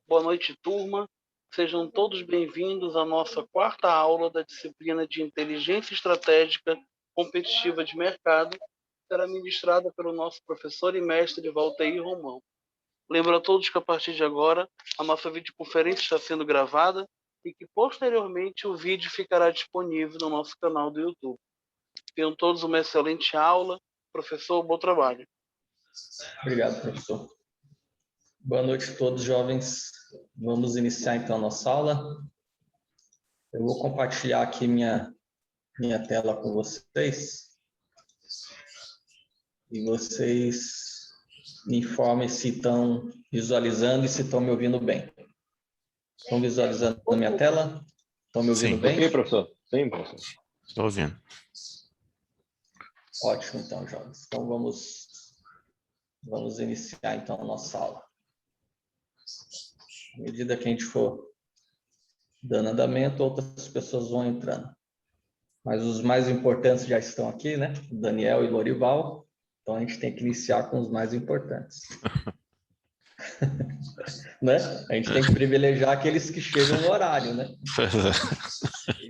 Boa noite, turma. Sejam todos bem-vindos à nossa quarta aula da disciplina de Inteligência Estratégica Competitiva de Mercado, que será ministrada pelo nosso professor e mestre Valteir Romão. Lembro a todos que a partir de agora a nossa videoconferência está sendo gravada e que posteriormente o vídeo ficará disponível no nosso canal do YouTube. Tenham todos uma excelente aula. Professor, bom trabalho. Obrigado, professor. Boa noite a todos, jovens. Vamos iniciar então a nossa aula. Eu vou compartilhar aqui minha tela com vocês e vocês me informem se estão visualizando e se estão me ouvindo bem. Estão visualizando a minha tela? Estão me ouvindo bem? Sim, professor. Sim, professor. Estou ouvindo. Ótimo, então, jovens. Então, vamos iniciar então a nossa aula. À medida que a gente for dando andamento, outras pessoas vão entrando. Mas os mais importantes já estão aqui, né? Daniel e Lorival. Então, a gente tem que iniciar com os mais importantes. Né? A gente tem que privilegiar aqueles que chegam no horário, né?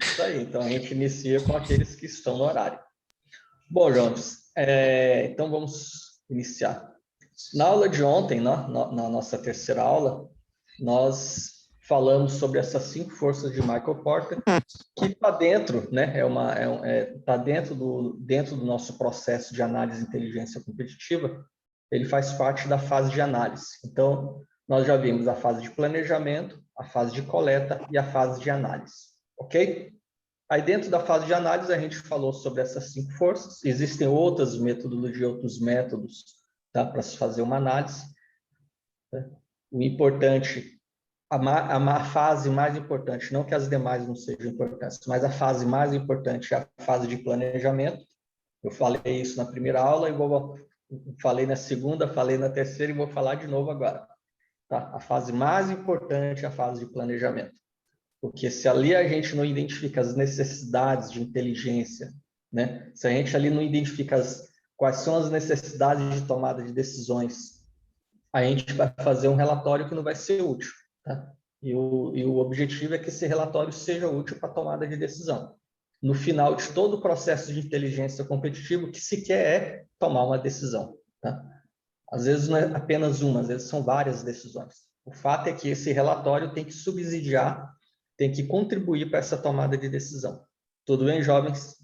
Isso aí. Então, a gente inicia com aqueles que estão no horário. Bom, Jones, então vamos iniciar. Na aula de ontem, na nossa terceira aula, nós falamos sobre essas 5 forças de Michael Porter, que está dentro, né? Tá dentro do nosso processo de análise de inteligência competitiva. Ele faz parte da fase de análise. Então, nós já vimos a fase de planejamento, a fase de coleta e a fase de análise, ok? Aí, dentro da fase de análise, a gente falou sobre essas 5 forças. Existem outras metodologias, outros métodos, tá, para se fazer uma análise. O importante, a fase mais importante, não que as demais não sejam importantes, mas a fase mais importante é a fase de planejamento. Eu falei isso na primeira aula, falei na segunda, falei na terceira e vou falar de novo agora. Tá? A fase mais importante é a fase de planejamento. Porque se ali a gente não identifica as necessidades de inteligência, né? Se a gente ali não identifica quais são as necessidades de tomada de decisões, a gente vai fazer um relatório que não vai ser útil. Tá? E o objetivo é que esse relatório seja útil para a tomada de decisão. No final de todo o processo de inteligência competitiva, o que se quer é tomar uma decisão. Tá? Às vezes não é apenas uma, às vezes são várias decisões. O fato é que esse relatório tem que subsidiar, tem que contribuir para essa tomada de decisão. Tudo bem, jovens?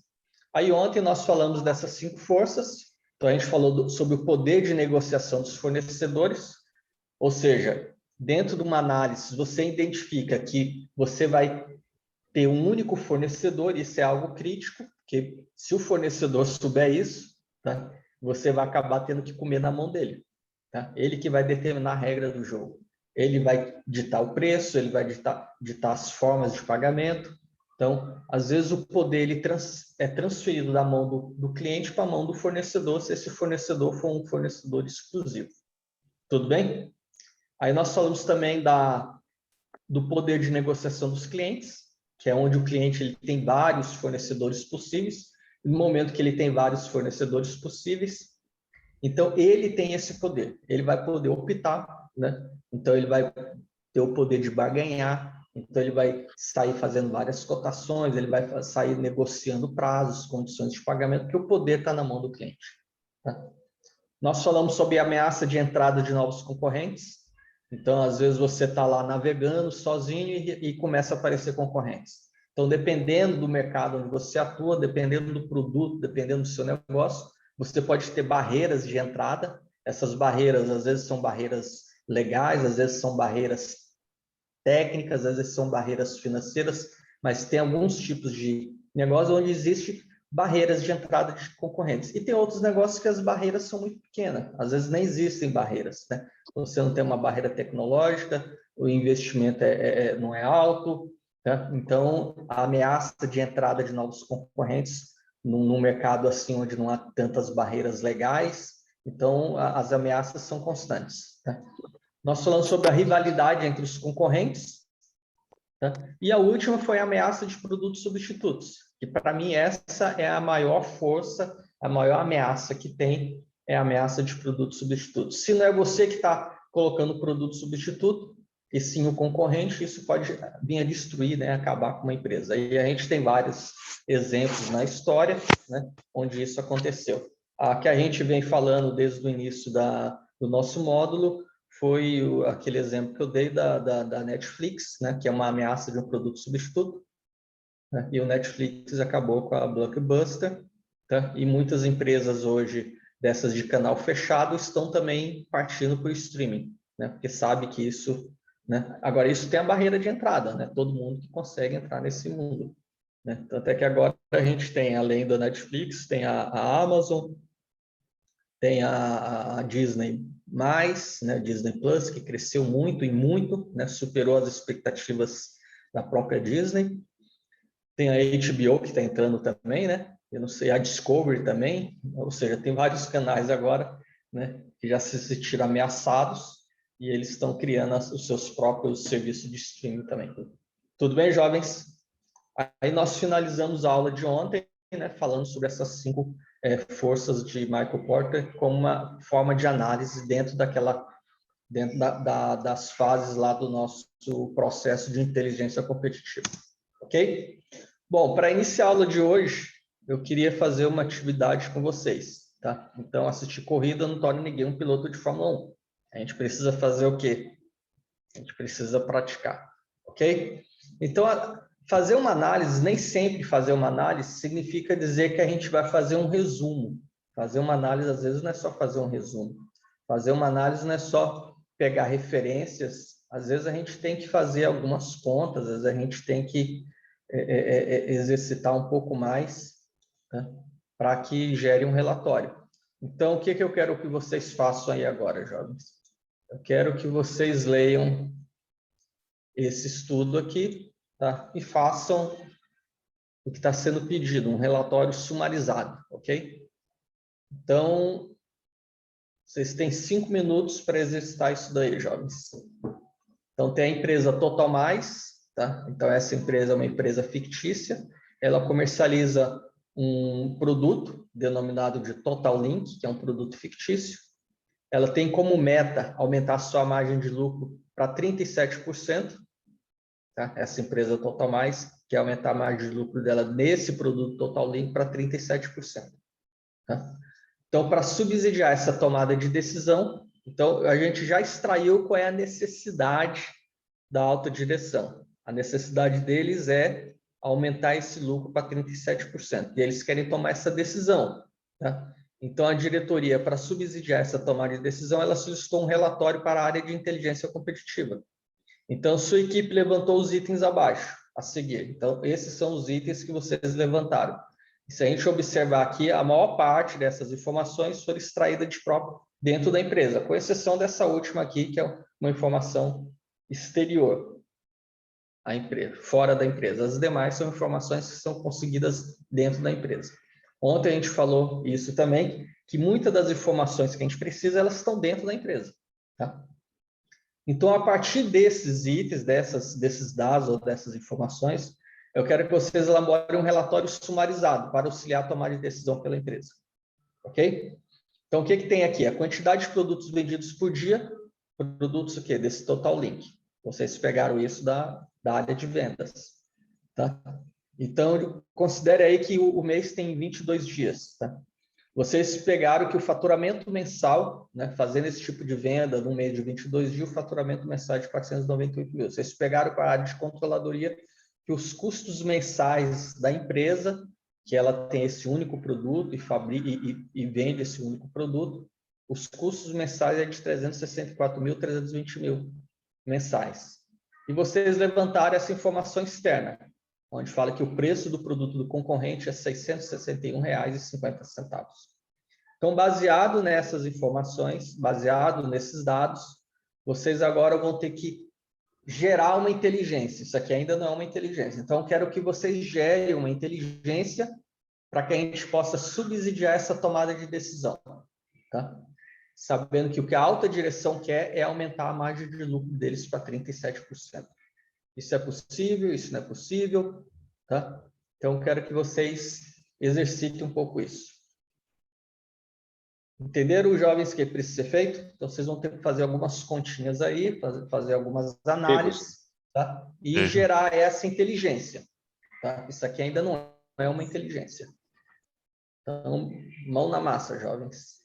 Aí ontem nós falamos dessas 5 forças, então a gente falou sobre o poder de negociação dos fornecedores, ou seja, dentro de uma análise, você identifica que você vai ter um único fornecedor, isso é algo crítico, porque se o fornecedor souber isso, tá, você vai acabar tendo que comer na mão dele. Tá? Ele que vai determinar a regra do jogo. Ele vai ditar o preço, ele vai ditar as formas de pagamento. Então, às vezes o poder é transferido da mão do cliente para a mão do fornecedor, se esse fornecedor for um fornecedor exclusivo. Tudo bem? Aí nós falamos também do poder de negociação dos clientes, que é onde o cliente ele tem vários fornecedores possíveis. No momento que ele tem vários fornecedores possíveis, então ele tem esse poder. Ele vai poder optar, né? Então ele vai ter o poder de barganhar. Então ele vai sair fazendo várias cotações, ele vai sair negociando prazos, condições de pagamento, porque o poder está na mão do cliente. Tá? Nós falamos sobre a ameaça de entrada de novos concorrentes. Então, às vezes, você está lá navegando sozinho e começa a aparecer concorrentes. Então, dependendo do mercado onde você atua, dependendo do produto, dependendo do seu negócio, você pode ter barreiras de entrada. Essas barreiras, às vezes, são barreiras legais, às vezes são barreiras técnicas, às vezes são barreiras financeiras, mas tem alguns tipos de negócio onde existe barreiras de entrada de concorrentes. E tem outros negócios que as barreiras são muito pequenas, às vezes nem existem barreiras, né? Você não tem uma barreira tecnológica, o investimento não é alto, né? Então a ameaça de entrada de novos concorrentes num mercado assim onde não há tantas barreiras legais, então as ameaças são constantes. Né? Nós falamos sobre a rivalidade entre os concorrentes, tá? E a última foi a ameaça de produtos substitutos, que para mim essa é a maior força, a maior ameaça que tem é a ameaça de produtos substitutos. Se não é você que está colocando produto substituto, e sim o concorrente. Isso pode vir a destruir, né, acabar com uma empresa. E a gente tem vários exemplos na história, né, onde isso aconteceu. A que a gente vem falando desde o início do nosso módulo foi aquele exemplo que eu dei da Netflix, né, que é uma ameaça de um produto substituto, né, e o Netflix acabou com a Blockbuster, tá? E muitas empresas hoje, dessas de canal fechado, estão também partindo para o streaming, né, porque sabe que isso, né, agora isso tem a barreira de entrada, né, todo mundo que consegue entrar nesse mundo, né, tanto é que agora a gente tem, além da Netflix, tem a Amazon, tem a Disney+, né, Disney Plus, que cresceu muito e muito, né, superou as expectativas da própria Disney. Tem a HBO que está entrando também, né? Eu não sei, a Discovery também, ou seja, tem vários canais agora, né, que já se sentiram ameaçados e eles estão criando os seus próprios serviços de streaming também. Tudo bem, jovens? Aí nós finalizamos a aula de ontem, né, falando sobre essas 5 forças de Michael Porter como uma forma de análise dentro das fases lá do nosso processo de inteligência competitiva, ok? Bom, para iniciar a aula de hoje, eu queria fazer uma atividade com vocês, tá? Então, assistir corrida não torna ninguém um piloto de Fórmula 1. A gente precisa fazer o quê? A gente precisa praticar, ok? Então, fazer uma análise, nem sempre fazer uma análise significa dizer que a gente vai fazer um resumo. Fazer uma análise, às vezes, não é só fazer um resumo. Fazer uma análise não é só pegar referências. Às vezes, a gente tem que fazer algumas contas, às vezes, a gente tem que exercitar um pouco mais, né, para que gere um relatório. Então, o que eu quero que vocês façam aí agora, jovens? Eu quero que vocês leiam esse estudo aqui, tá? E façam o que está sendo pedido, um relatório sumarizado, ok? Então, vocês têm 5 minutos para exercitar isso daí, jovens. Então, tem a empresa Total Mais, tá? Então, essa empresa é uma empresa fictícia, ela comercializa um produto denominado de Total Link, que é um produto fictício. Ela tem como meta aumentar a sua margem de lucro para 37%, tá? Essa empresa Total Mais quer aumentar a margem de lucro dela nesse produto Total Link para 37%. Tá? Então, para subsidiar essa tomada de decisão, então a gente já extraiu qual é a necessidade da alta direção. A necessidade deles é aumentar esse lucro para 37%. E eles querem tomar essa decisão, tá? Então, a diretoria, para subsidiar essa tomada de decisão, ela solicitou um relatório para a área de inteligência competitiva. Então, sua equipe levantou os itens abaixo, a seguir. Então, esses são os itens que vocês levantaram. E se a gente observar aqui, a maior parte dessas informações foram extraídas dentro da empresa, com exceção dessa última aqui, que é uma informação exterior à empresa, fora da empresa. As demais são informações que são conseguidas dentro da empresa. Ontem a gente falou isso também, que muitas das informações que a gente precisa, elas estão dentro da empresa, tá? Então, a partir desses itens, desses dados ou dessas informações, eu quero que vocês elaborem um relatório sumarizado para auxiliar a tomada de decisão pela empresa. Ok? Então, o que tem aqui? A quantidade de produtos vendidos por dia, produtos o quê? Desse Total Link. Vocês pegaram isso da área de vendas. Tá? Então, considere aí que o mês tem 22 dias. Tá? Vocês pegaram que o faturamento mensal, né, fazendo esse tipo de venda no mês de 22 dias, o faturamento mensal é de 498 mil. Vocês pegaram para a área de controladoria que os custos mensais da empresa, que ela tem esse único produto e vende esse único produto, os custos mensais é de 364.320 mil mensais. E vocês levantaram essa informação externa, onde fala que o preço do produto do concorrente é R$ 661,50. Então, baseado nessas informações, baseado nesses dados, vocês agora vão ter que gerar uma inteligência. Isso aqui ainda não é uma inteligência. Então, quero que vocês gerem uma inteligência para que a gente possa subsidiar essa tomada de decisão, tá? Sabendo que o que a alta direção quer é aumentar a margem de lucro deles para 37%. Isso é possível? Isso não é possível? Tá? Então, quero que vocês exercitem um pouco isso. Entenderam, os jovens, que precisa ser feito? Então, vocês vão ter que fazer algumas continhas aí, fazer algumas análises, tá? E gerar essa inteligência. Tá? Isso aqui ainda não é uma inteligência. Então, mão na massa, jovens.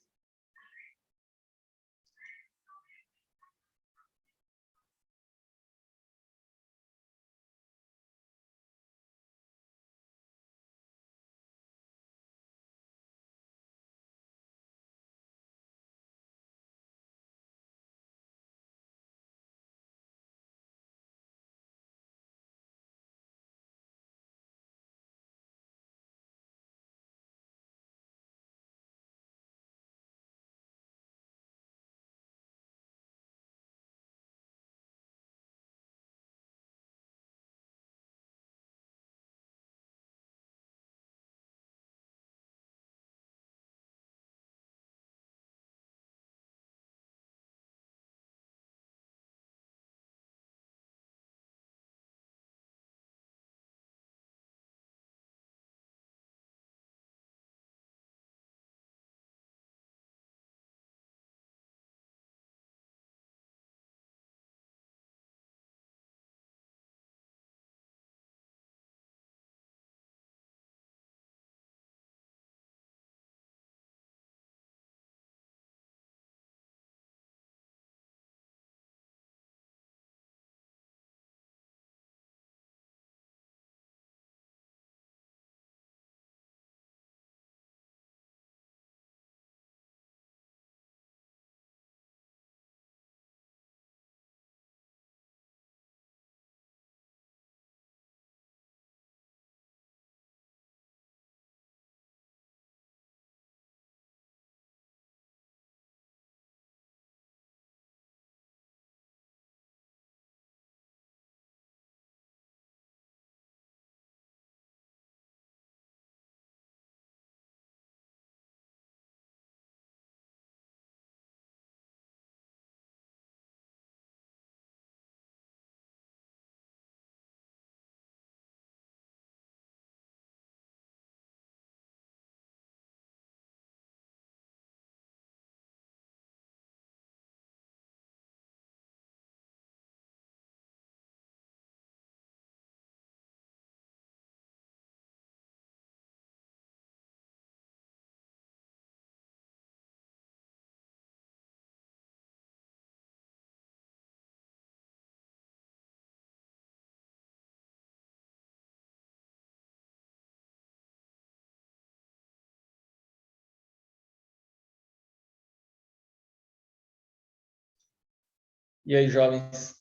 E aí, jovens,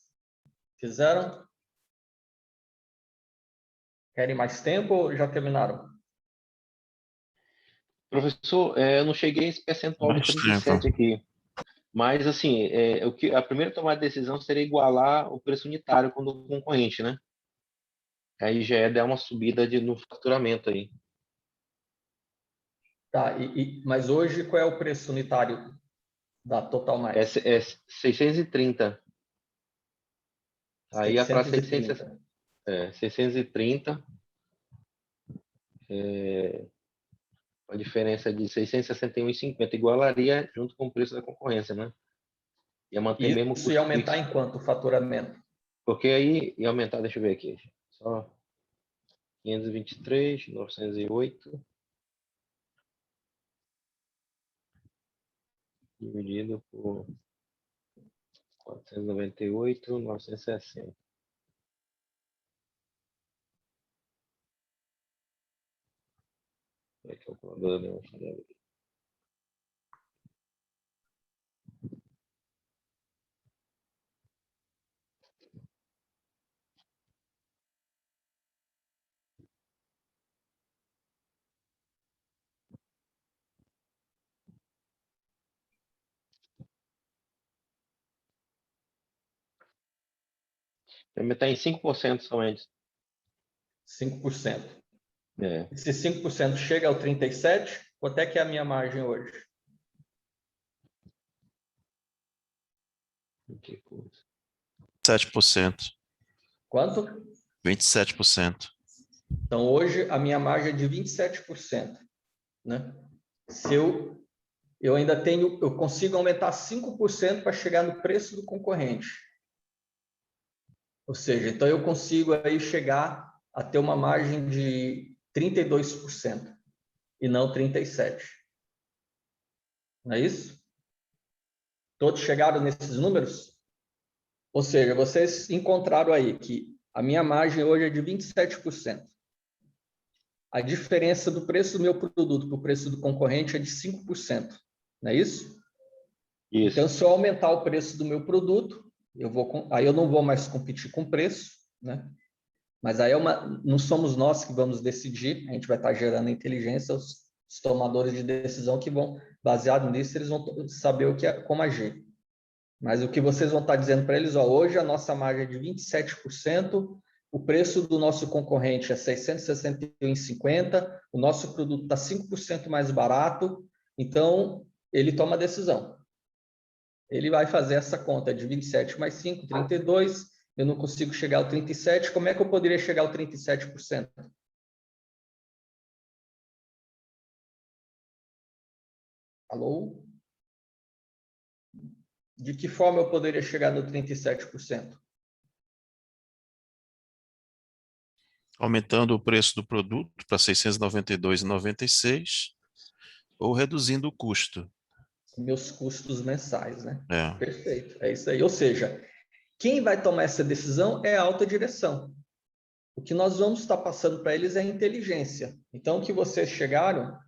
fizeram? Querem mais tempo ou já terminaram? Professor, eu não cheguei a esse percentual de 37 aqui. Mas, assim, a primeira tomada de decisão seria igualar o preço unitário com o concorrente, né? Aí já é dar uma subida no faturamento aí. Tá, mas hoje qual é o preço unitário da Total Mais? É 630. Aí para 630. 630. A diferença de 661,50 igualaria junto com o preço da concorrência, né? Ia manter mesmo o Isso custo ia aumentar fixo. em quanto o faturamento? Porque aí ia aumentar, deixa eu ver aqui. Só 523, 908 dividido por 498, 960. É calculadora, né? Vai aumentar em 5% somente. 5%. É. Esse 5% chega ao 37%, quanto é que é a minha margem hoje? Que coisa. 7%. Quanto? 27%. Então, hoje, a minha margem é de 27%. Né? Se eu eu consigo aumentar 5% para chegar no preço do concorrente. Ou seja, então eu consigo aí chegar a ter uma margem de 32% e não 37%. Não é isso? Todos chegaram nesses números? Ou seja, vocês encontraram aí que a minha margem hoje é de 27%. A diferença do preço do meu produto para o preço do concorrente é de 5%. Não é isso? Isso. Então, se eu aumentar o preço do meu produto, aí eu não vou mais competir com preço, né? Mas aí não somos nós que vamos decidir, a gente vai estar gerando inteligência, os tomadores de decisão que vão, baseado nisso, eles vão saber como agir. Mas o que vocês vão estar dizendo para eles, hoje a nossa margem é de 27%, o preço do nosso concorrente é R$ 661,50, o nosso produto está 5% mais barato, então ele toma a decisão. Ele vai fazer essa conta de 27 mais 5, 32, eu não consigo chegar ao 37, como é que eu poderia chegar ao 37%? Alô? De que forma eu poderia chegar no 37%? Aumentando o preço do produto para R$ 692,96 ou reduzindo o custo. Meus custos mensais, né? É. Perfeito, é isso aí. Ou seja, quem vai tomar essa decisão é a alta direção. O que nós vamos estar passando para eles é a inteligência. Então, o que vocês chegaram,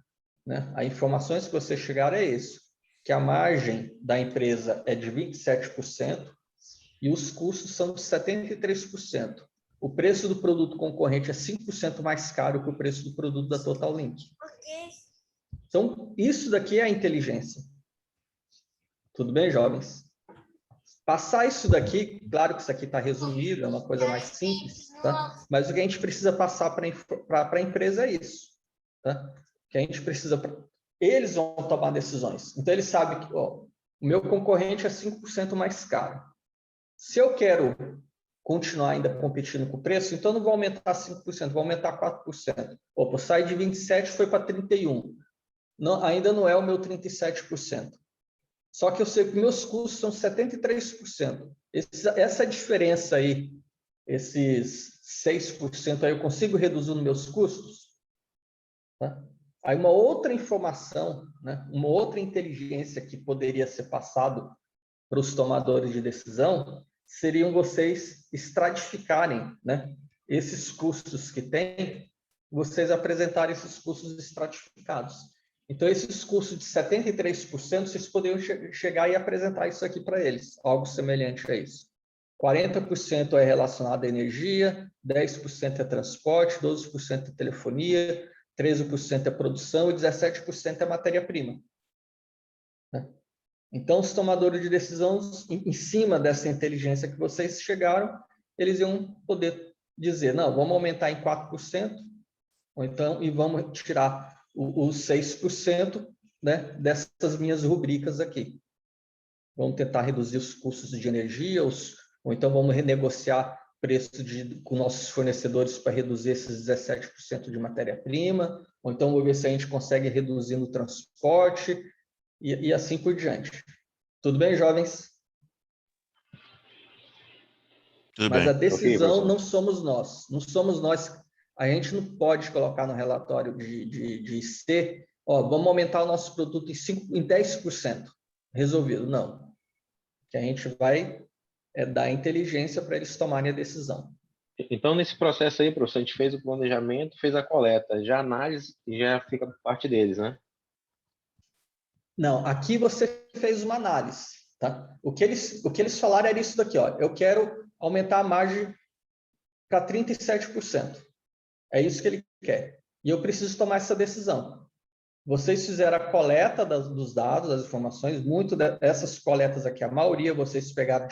né? As informações que vocês chegaram é isso, que a margem da empresa é de 27% e os custos são de 73%. O preço do produto concorrente é 5% mais caro que o preço do produto da Total Link. Então, isso daqui é a inteligência. Tudo bem, jovens? Passar isso daqui, claro que isso aqui está resumido, é uma coisa mais simples, tá? Mas o que a gente precisa passar para a empresa é isso, tá? Que a gente precisa... Eles vão tomar decisões. Então, eles sabem que o meu concorrente é 5% mais caro. Se eu quero continuar ainda competindo com o preço, então não vou aumentar 5%, vou aumentar 4%. Opa, sai de 27% foi para 31%. Não, ainda não é o meu 37%. Só que eu sei que meus custos são 73%. Essa diferença aí, esses 6% aí, eu consigo reduzir nos meus custos? Tá? Aí uma outra informação, né? Uma outra inteligência que poderia ser passado para os tomadores de decisão seriam vocês estratificarem, né? Esses custos que tem, vocês apresentarem esses custos estratificados. Então, esses custos de 73%, vocês poderiam chegar e apresentar isso aqui para eles, algo semelhante a isso. 40% é relacionado à energia, 10% é transporte, 12% é telefonia, 13% é produção e 17% é matéria-prima. Então, os tomadores de decisão, em cima dessa inteligência que vocês chegaram, eles iam poder dizer, não, vamos aumentar em 4%, ou então, e vamos tirar os 6%, né, dessas minhas rubricas aqui. Vamos tentar reduzir os custos de energia, ou então vamos renegociar preço com nossos fornecedores para reduzir esses 17% de matéria-prima, ou então vamos ver se a gente consegue reduzir no transporte, e assim por diante. Tudo bem, jovens? Tudo Mas bem. a decisão não somos nós. Não somos nós. A gente não pode colocar no relatório de IC, vamos aumentar o nosso produto em 10%. Resolvido. Não. Que a gente vai dar inteligência para eles tomarem a decisão. Então, nesse processo aí, professor, a gente fez o planejamento, fez a coleta. Já a análise já fica por parte deles, né? Não, aqui você fez uma análise, tá? O que eles falaram era isso daqui, eu quero aumentar a margem para 37%. É isso que ele quer. E eu preciso tomar essa decisão. Vocês fizeram a coleta dos dados, das informações, muito dessas coletas aqui, a maioria vocês pegaram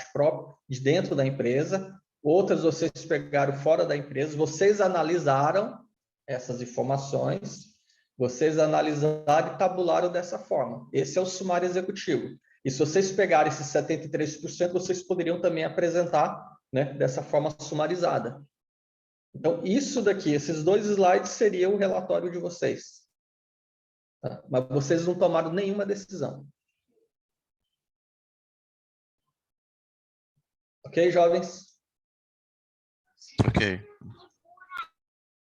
de dentro da empresa, outras vocês pegaram fora da empresa, vocês analisaram essas informações, vocês analisaram e tabularam dessa forma. Esse é o sumário executivo. E se vocês pegarem esses 73%, vocês poderiam também apresentar, né, dessa forma sumarizada. Então, isso daqui, esses 2 slides, seria o relatório de vocês. Tá? Mas vocês não tomaram nenhuma decisão. Ok, jovens? Ok.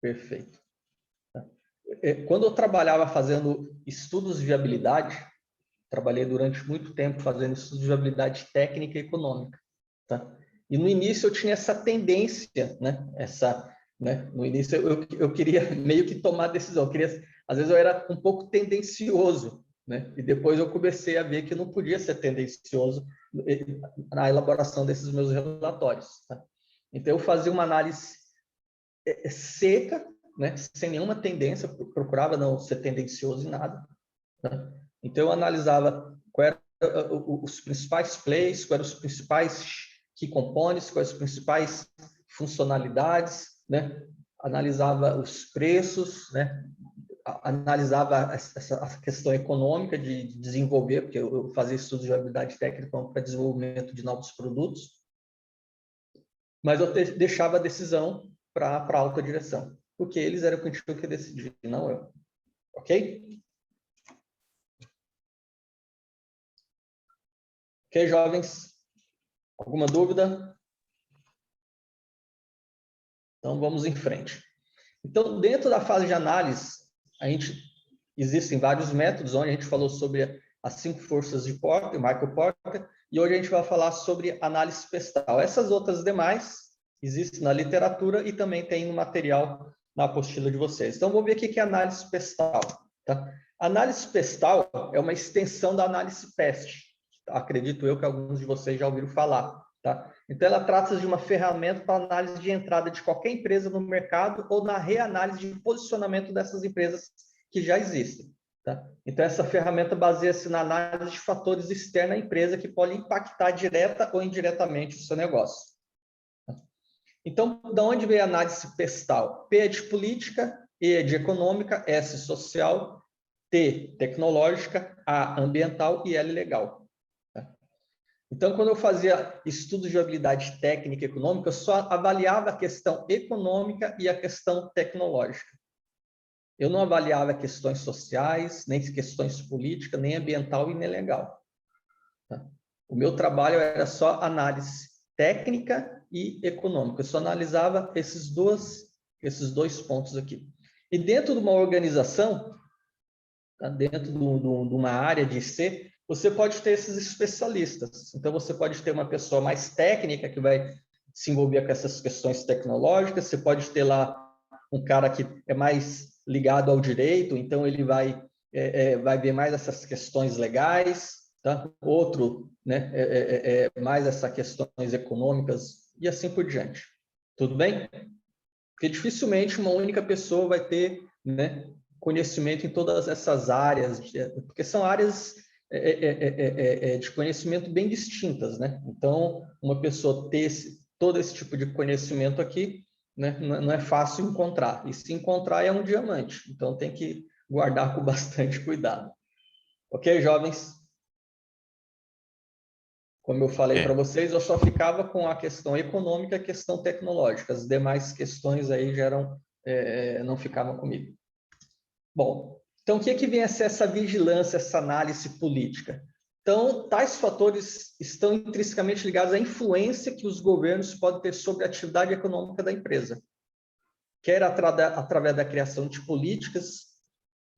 Perfeito. Quando eu trabalhava fazendo estudos de viabilidade, trabalhei durante muito tempo fazendo estudos de viabilidade técnica e econômica. Tá? E no início eu tinha essa tendência, no início eu queria meio que tomar decisão. Às vezes eu era um pouco tendencioso, né? E depois eu comecei a ver que não podia ser tendencioso na elaboração desses meus relatórios. Tá? Então eu fazia uma análise seca, né? Sem nenhuma tendência, procurava não ser tendencioso em nada. Tá? Então eu analisava quais eram os principais plays, quais eram os principais key components, quais as principais funcionalidades, né? Analisava os preços, né? Analisava essa questão econômica de desenvolver, porque eu fazia estudos de viabilidade técnica para desenvolvimento de novos produtos, mas eu deixava a decisão para a alta direção, porque eles eram quem tinham que decidir, não eu. Ok? Ok, jovens? Alguma dúvida? Então, vamos em frente. Então, dentro da fase de análise, existem vários métodos, onde a gente falou sobre as 5 forças de Porter, Michael Porter, e hoje a gente vai falar sobre análise pestal. Essas outras demais existem na literatura e também tem no material na apostila de vocês. Então, vou ver o que é análise pestal. Tá? Análise pestal é uma extensão da análise PEST. Acredito eu que alguns de vocês já ouviram falar. Tá? Então, ela trata de uma ferramenta para análise de entrada de qualquer empresa no mercado ou na reanálise de posicionamento dessas empresas que já existem. Tá? Então, essa ferramenta baseia-se na análise de fatores externos à empresa que podem impactar direta ou indiretamente o seu negócio. Tá? Então, de onde vem a análise pestal? P é de política, E é de econômica, S social, T tecnológica, A ambiental e L legal. Então, quando eu fazia estudos de viabilidade técnica e econômica, eu só avaliava a questão econômica e a questão tecnológica. Eu não avaliava questões sociais, nem questões políticas, nem ambiental e nem legal. Tá? O meu trabalho era só análise técnica e econômica. Eu só analisava esses dois pontos aqui. E dentro de uma organização, tá? Dentro de uma área de IC, você pode ter esses especialistas. Então, você pode ter uma pessoa mais técnica que vai se envolver com essas questões tecnológicas, você pode ter lá um cara que é mais ligado ao direito, então ele vai ver mais essas questões legais, tá? Outro, né, mais essas questões econômicas e assim por diante. Tudo bem? Porque dificilmente uma única pessoa vai ter, né, conhecimento em todas essas áreas, porque são áreas de conhecimento bem distintas, né? Então, uma pessoa ter todo esse tipo de conhecimento aqui, né, não é fácil encontrar. E se encontrar é um diamante. Então, tem que guardar com bastante cuidado. Ok, jovens? Como eu falei para vocês, eu só ficava com a questão econômica e a questão tecnológica. As demais questões aí não ficavam comigo. Bom, então o que vem a ser essa vigilância, essa análise política? Então, tais fatores estão intrinsecamente ligados à influência que os governos podem ter sobre a atividade econômica da empresa, quer através da criação de políticas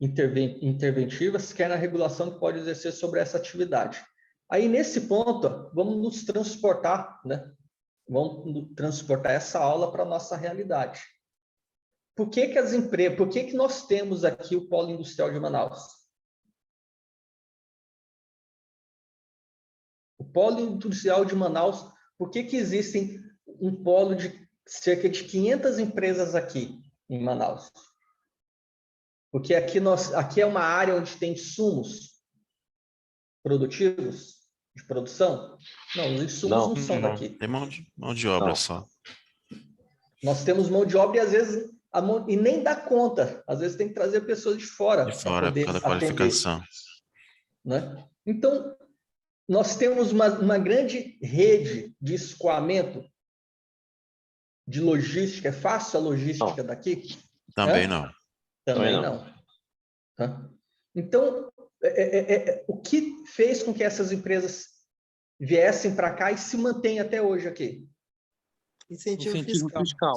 interventivas, quer na regulação que pode exercer sobre essa atividade. Aí, nesse ponto, vamos nos transportar, né? Vamos transportar essa aula para a nossa realidade. Por que nós temos aqui o Polo Industrial de Manaus? O Polo Industrial de Manaus, por que existem um polo de cerca de 500 empresas aqui em Manaus? Porque aqui é uma área onde tem insumos produtivos, de produção? Não, os insumos não são daqui. Tem mão de obra só. Nós temos mão de obra e às vezes e nem dá conta. Às vezes tem que trazer pessoas de fora para poder por causa da qualificação. Né? Então, nós temos uma grande rede de escoamento de logística. É fácil a logística daqui? Também não. Também não. Tá? Então, o que fez com que essas empresas viessem para cá e se mantêm até hoje aqui? Incentivo fiscal.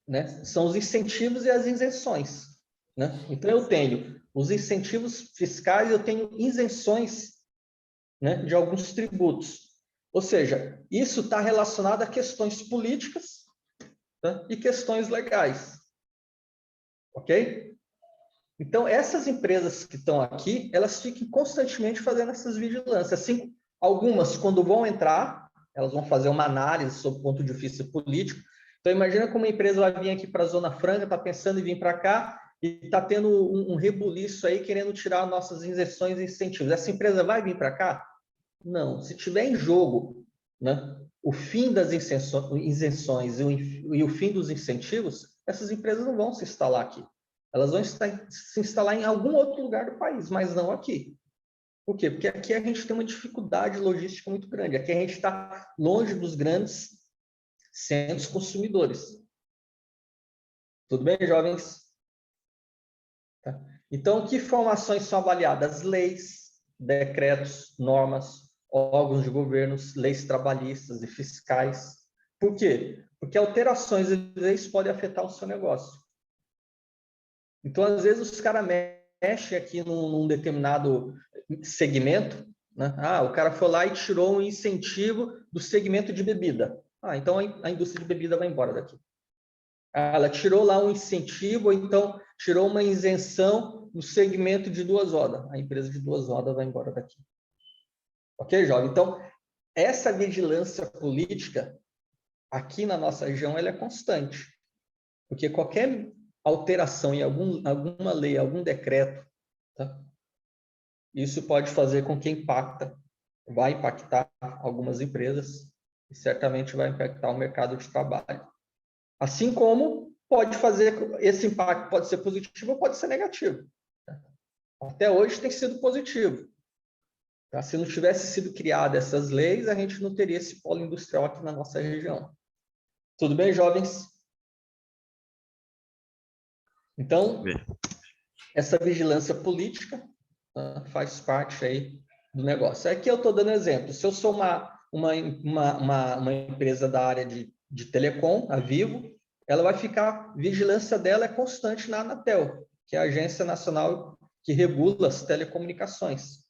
Né? São os incentivos e as isenções. Né? Então, eu tenho os incentivos fiscais, eu tenho isenções, né, de alguns tributos. Ou seja, isso está relacionado a questões políticas, tá, e questões legais. Ok? Então, essas empresas que estão aqui, elas ficam constantemente fazendo essas vigilâncias. Assim, algumas, quando vão entrar, elas vão fazer uma análise sob o ponto de vista político. Então, imagina como uma empresa vai vir aqui para a Zona Franca, está pensando em vir para cá, e está tendo um rebuliço aí, querendo tirar nossas isenções e incentivos. Essa empresa vai vir para cá? Não. Se tiver em jogo, né, o fim das isenções e o fim dos incentivos, essas empresas não vão se instalar aqui. Elas vão se instalar em algum outro lugar do país, mas não aqui. Por quê? Porque aqui a gente tem uma dificuldade logística muito grande. Aqui a gente está longe dos grandes centros consumidores. Tudo bem, jovens? Tá. Então, que informações são avaliadas? Leis, decretos, normas, órgãos de governo, leis trabalhistas e fiscais. Por quê? Porque alterações de leis podem afetar o seu negócio. Então, às vezes, os caras mexem aqui num determinado segmento, né? Ah, o cara foi lá e tirou um incentivo do segmento de bebida. Ah, então a indústria de bebida vai embora daqui. Ah, ela tirou lá um incentivo, ou então tirou uma isenção no segmento de duas rodas. A empresa de duas rodas vai embora daqui. Ok, jovem? Então, essa vigilância política aqui na nossa região ela é constante. Porque qualquer alteração em alguma lei, algum decreto, tá? Isso pode fazer com que vai impactar algumas empresas e certamente vai impactar o mercado de trabalho. Assim como pode fazer, esse impacto pode ser positivo ou pode ser negativo. Tá? Até hoje tem sido positivo. Tá? Se não tivesse sido criadas essas leis, a gente não teria esse polo industrial aqui na nossa região. Tudo bem, jovens? Então, essa vigilância política, tá, faz parte aí do negócio. Aqui eu estou dando exemplo. Se eu sou uma empresa da área de telecom, a Vivo, ela vai ficar, vigilância dela é constante na Anatel, que é a Agência Nacional que regula as telecomunicações.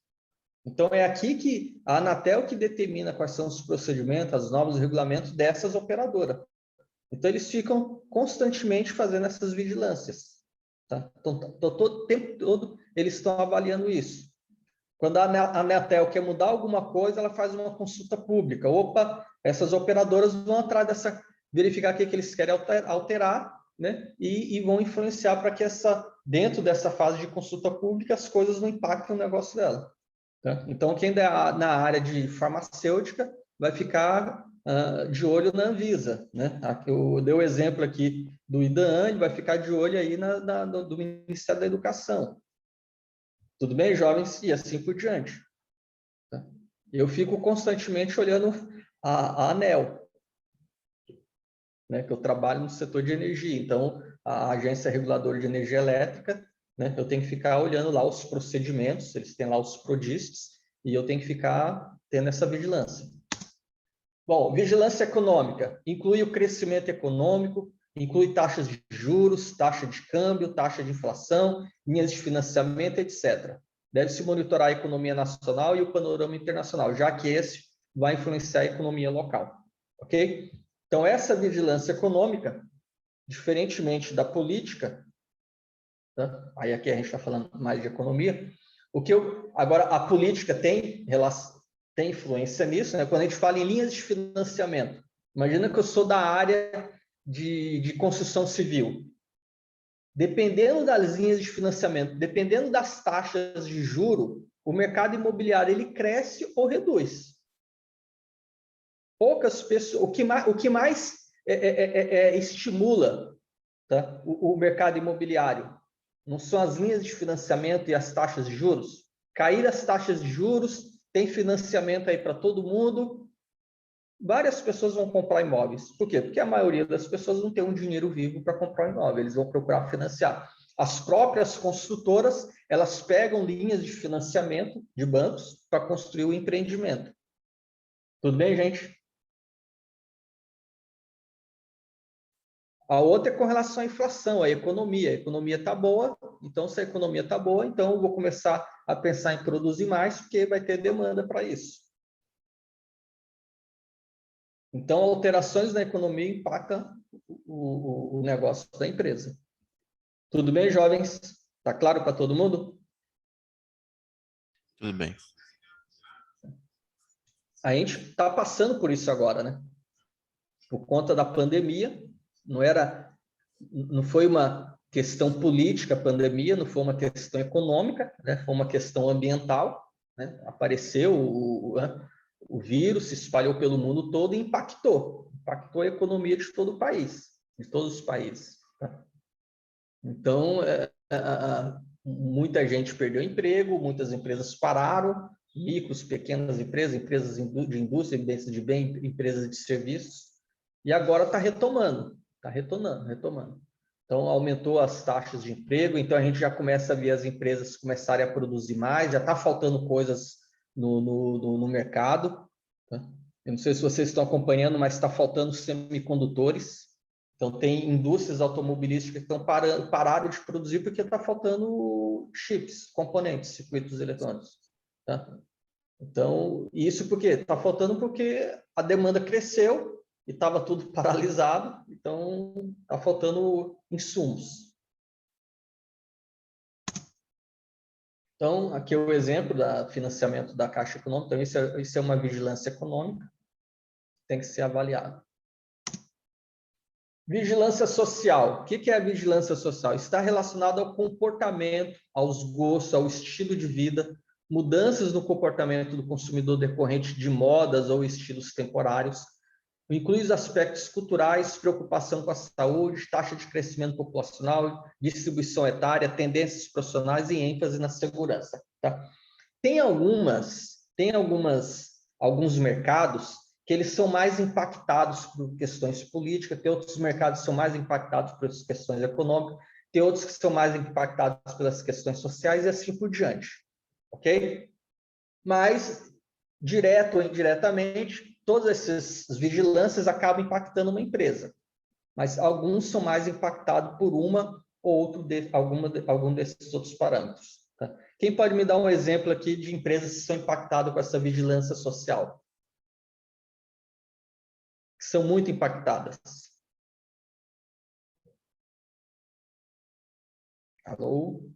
Então, é aqui que a Anatel que determina quais são os procedimentos, os novos regulamentos dessas operadoras. Então, eles ficam constantemente fazendo essas vigilâncias. Tá? Então, todo tempo todo, eles estão avaliando isso. Quando a Anatel quer mudar alguma coisa, ela faz uma consulta pública. Opa, essas operadoras vão atrás dessa, verificar o que eles querem alterar, né? E vão influenciar para que dentro dessa fase de consulta pública as coisas não impactem o negócio dela. Tá? Então, quem é na área de farmacêutica vai ficar de olho na Anvisa, né? Eu dei o exemplo aqui do IDAN, ele vai ficar de olho aí do Ministério da Educação. Tudo bem, jovens? E assim por diante. Tá? Eu fico constantemente olhando a ANEEL, né? Que eu trabalho no setor de energia, então a Agência Reguladora de Energia Elétrica, né? Eu tenho que ficar olhando lá os procedimentos, eles têm lá os PRODISTs, e eu tenho que ficar tendo essa vigilância. Bom, vigilância econômica inclui o crescimento econômico, inclui taxas de juros, taxa de câmbio, taxa de inflação, linhas de financiamento, etc. Deve-se monitorar a economia nacional e o panorama internacional, já que esse vai influenciar a economia local. Ok? Então, essa vigilância econômica, diferentemente da política, tá? Aí aqui a gente está falando mais de economia, agora, a política tem influência nisso, né? Quando a gente fala em linhas de financiamento, imagina que eu sou da área de construção civil. Dependendo das linhas de financiamento, dependendo das taxas de juro, o mercado imobiliário ele cresce ou reduz. Poucas pessoas, o que mais estimula, tá, o mercado imobiliário não são as linhas de financiamento e as taxas de juros. Cair as taxas de juros, tem financiamento aí para todo mundo, várias pessoas vão comprar imóveis. Por quê? Porque a maioria das pessoas não tem um dinheiro vivo para comprar um imóvel, eles vão procurar financiar. as próprias construtoras, elas pegam linhas de financiamento de bancos para construir o empreendimento. Tudo bem, gente? A outra é com relação à inflação, à economia. A economia está boa, então se a economia está boa, então eu vou começar a pensar em produzir mais, porque vai ter demanda para isso. Então, alterações na economia impactam o negócio da empresa. Tudo bem, jovens? Está claro para todo mundo? Tudo bem. A gente está passando por isso agora, né? Por conta da pandemia, não foi uma questão política a pandemia, não foi uma questão econômica, né? Foi uma questão ambiental, né? Apareceu o vírus, se espalhou pelo mundo todo e impactou a economia de todo o país, de todos os países. Tá? Então, muita gente perdeu emprego, muitas empresas pararam, micros, pequenas empresas, empresas de indústria, empresas de bem, empresas de serviços, e agora está retomando. Então, aumentou as taxas de emprego, então a gente já começa a ver as empresas começarem a produzir mais, já está faltando coisas no mercado. Tá? Eu não sei se vocês estão acompanhando, mas está faltando semicondutores. Então, tem indústrias automobilísticas que estão pararam de produzir porque está faltando chips, componentes, circuitos eletrônicos. Tá? Então, isso porque está faltando porque a demanda cresceu e estava tudo paralisado, então está faltando insumos. Então, aqui é o exemplo do financiamento da Caixa Econômica. Então, isso é uma vigilância econômica, tem que ser avaliado. Vigilância social. O que é a vigilância social? Está relacionado ao comportamento, aos gostos, ao estilo de vida, mudanças no comportamento do consumidor decorrente de modas ou estilos temporários, inclui os aspectos culturais, preocupação com a saúde, taxa de crescimento populacional, distribuição etária, tendências profissionais e ênfase na segurança. Tá? Tem alguns mercados que eles são mais impactados por questões políticas, tem outros mercados que são mais impactados por questões econômicas, tem outros que são mais impactados pelas questões sociais e assim por diante, ok? Mas, direto ou indiretamente, todas essas vigilâncias acabam impactando uma empresa, mas alguns são mais impactados por uma ou algum desses outros parâmetros. Tá? Quem pode me dar um exemplo aqui de empresas que são impactadas com essa vigilância social? Que são muito impactadas. Alô?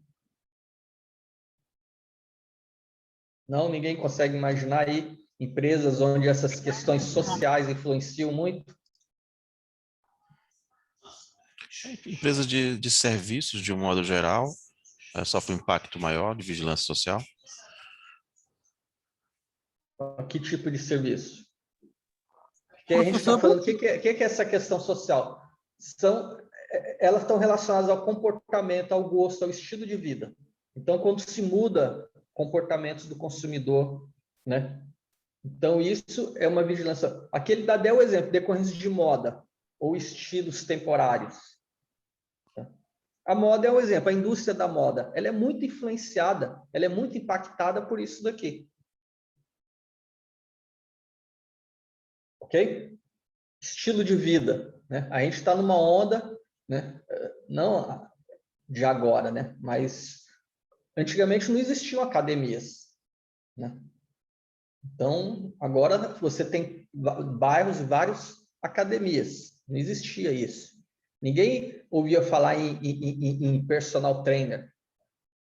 Não, ninguém consegue imaginar aí empresas onde essas questões sociais influenciam muito? Empresas de serviços, de um modo geral, sofre um impacto maior de vigilância social. Que tipo de serviço? Que a gente está falando, o que é essa questão social? Elas estão relacionadas ao comportamento, ao gosto, ao estilo de vida. Então, quando se muda comportamentos do consumidor, né? Então, isso é uma vigilância. Aqui ele dá o exemplo, decorrência de moda ou estilos temporários. A moda é um exemplo, a indústria da moda, ela é muito influenciada, ela é muito impactada por isso daqui. Ok? Estilo de vida, né? A gente está numa onda, né? Não de agora, né? Mas antigamente não existiam academias, né? Então, agora você tem bairros, várias academias. Não existia isso. Ninguém ouvia falar em personal trainer.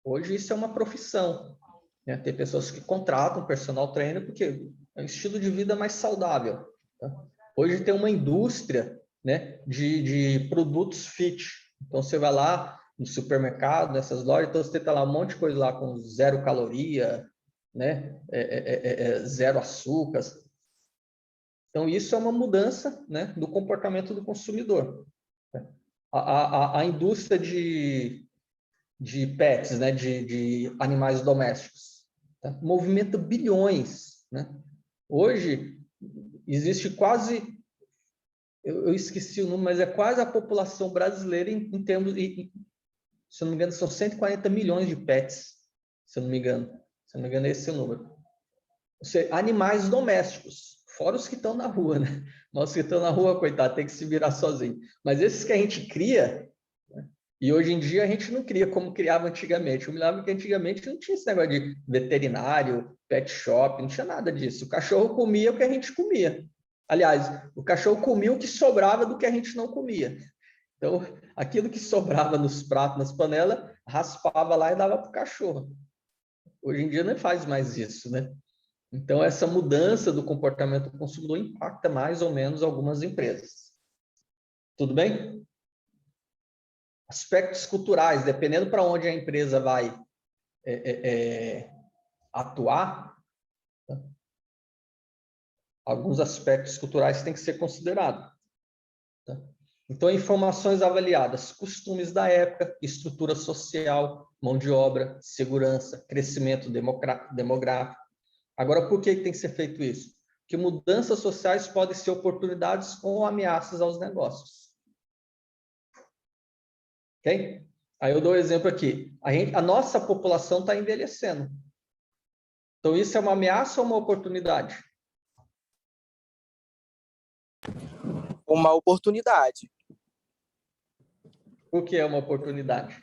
Hoje isso é uma profissão, né? Tem pessoas que contratam personal trainer porque é um estilo de vida mais saudável. Tá? Hoje tem uma indústria, né, de produtos fit. Então, você vai lá no supermercado, nessas lojas, então você tem lá um monte de coisa lá com 0 caloria, né, 0 açúcar. Então, isso é uma mudança, né, do comportamento do consumidor. A indústria de pets, né, de animais domésticos, tá? Movimenta bilhões, né? Hoje, existe quase, eu esqueci o número, mas é quase a população brasileira em termos, se eu não me engano, são 140 milhões de pets, se eu não me engano. Se eu não me engano, esse é o número. Ou seja, animais domésticos, fora os que estão na rua, né? Mas os que estão na rua, coitado, tem que se virar sozinho. Mas esses que a gente cria, né? E hoje em dia a gente não cria como criava antigamente. Eu me lembro que antigamente não tinha esse negócio de veterinário, pet shop, não tinha nada disso. O cachorro comia o que a gente comia. Aliás, o cachorro comia o que sobrava do que a gente não comia. Então, aquilo que sobrava nos pratos, nas panelas, raspava lá e dava para o cachorro. Hoje em dia não faz mais isso, né? Então, essa mudança do comportamento do consumidor impacta mais ou menos algumas empresas. Tudo bem? Aspectos culturais, dependendo para onde a empresa vai atuar, tá? Alguns aspectos culturais têm que ser considerados. Tá? Então, informações avaliadas, costumes da época, estrutura social, mão de obra, segurança, crescimento demográfico. Agora, por que tem que ser feito isso? Porque mudanças sociais podem ser oportunidades ou ameaças aos negócios. Ok? Aí eu dou um exemplo aqui. A nossa população está envelhecendo. Então, isso é uma ameaça ou uma oportunidade? Uma oportunidade. Por que é uma oportunidade?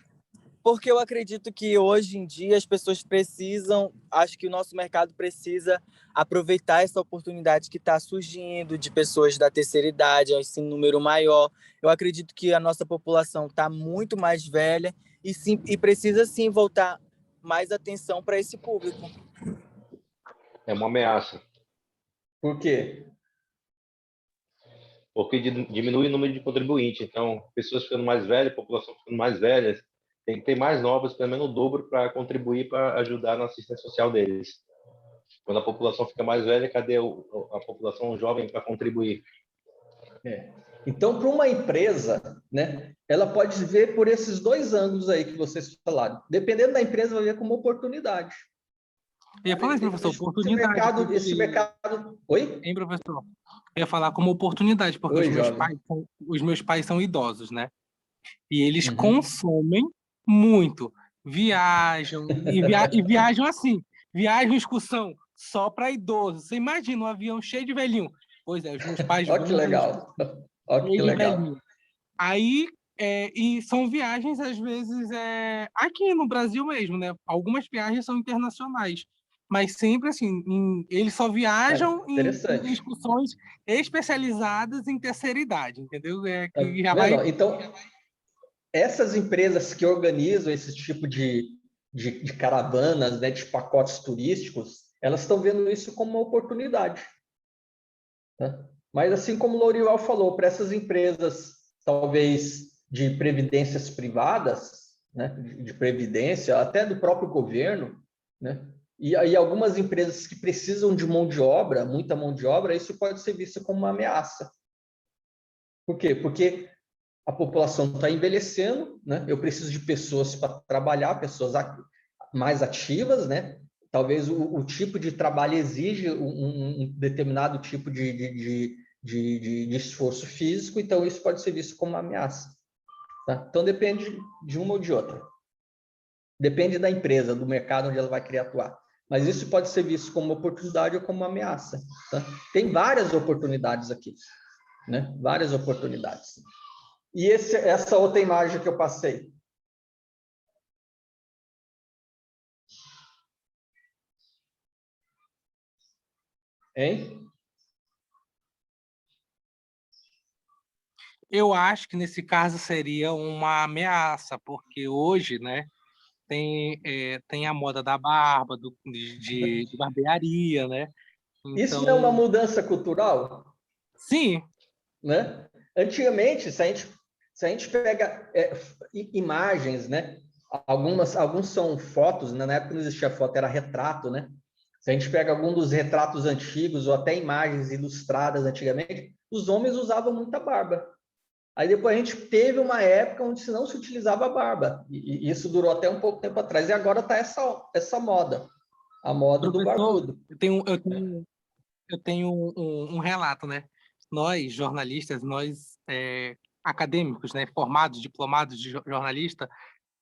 Porque eu acredito que hoje em dia as pessoas precisam, acho que o nosso mercado precisa aproveitar essa oportunidade que está surgindo de pessoas da terceira idade, esse número maior. Eu acredito que a nossa população está muito mais velha e precisa sim voltar mais atenção para esse público. É uma ameaça. Por quê? Porque diminui o número de contribuintes. Então, pessoas ficando mais velhas, população ficando mais velha, tem que ter mais novas, pelo menos o dobro, para contribuir para ajudar na assistência social deles. Quando a população fica mais velha, cadê a população jovem para contribuir? Então, para uma empresa, né, ela pode ver por esses dois ângulos aí que vocês falaram. Dependendo da empresa, vai ver como oportunidade. Eu ia falar isso, professor, oportunidade. Esse mercado... Oi? Hein, professor? Eu ia falar como oportunidade, porque Oi, os meus pais são idosos, né? E eles consomem muito. Viajam, e viajam assim. Viajam excursão só para idosos. Você imagina um avião cheio de velhinho. Pois é, os meus pais Olha que legal. Olha que legal. Aí, e são viagens, às vezes, aqui no Brasil mesmo, né? Algumas viagens são internacionais. Mas sempre assim, eles só viajam em excursões especializadas em terceira idade, entendeu? Que já vai... Então, essas empresas que organizam esse tipo de caravanas, né, de pacotes turísticos, elas estão vendo isso como uma oportunidade. Né? Mas, assim como o Lorival falou, para essas empresas, talvez de previdências privadas, né, de previdência, até do próprio governo, né, e aí algumas empresas que precisam de mão de obra, muita mão de obra, isso pode ser visto como uma ameaça. Por quê? Porque a população está envelhecendo, né? Eu preciso de pessoas para trabalhar, pessoas mais ativas, né? Talvez o tipo de trabalho exige um determinado tipo de esforço físico, então isso pode ser visto como uma ameaça. Tá? Então depende de uma ou de outra. Depende da empresa, do mercado onde ela vai querer atuar. Mas isso pode ser visto como uma oportunidade ou como uma ameaça. Tá? Tem várias oportunidades aqui, né? Várias oportunidades. E essa outra imagem que eu passei? Hein? Eu acho que nesse caso seria uma ameaça, porque hoje, né, tem a moda da barba, de barbearia, né? Então... Isso não é uma mudança cultural? Sim. Né? Antigamente, se a gente pega imagens, né? Alguns são fotos, né? Na época não existia foto, era retrato, né? Se a gente pega algum dos retratos antigos ou até imagens ilustradas antigamente, os homens usavam muita barba. Aí depois a gente teve uma época onde não se utilizava a barba. E isso durou até um pouco tempo atrás. E agora está essa moda, a moda do barbudo. Eu tenho um relato, né? Nós, jornalistas, nós acadêmicos, né? Formados, diplomados de jornalista,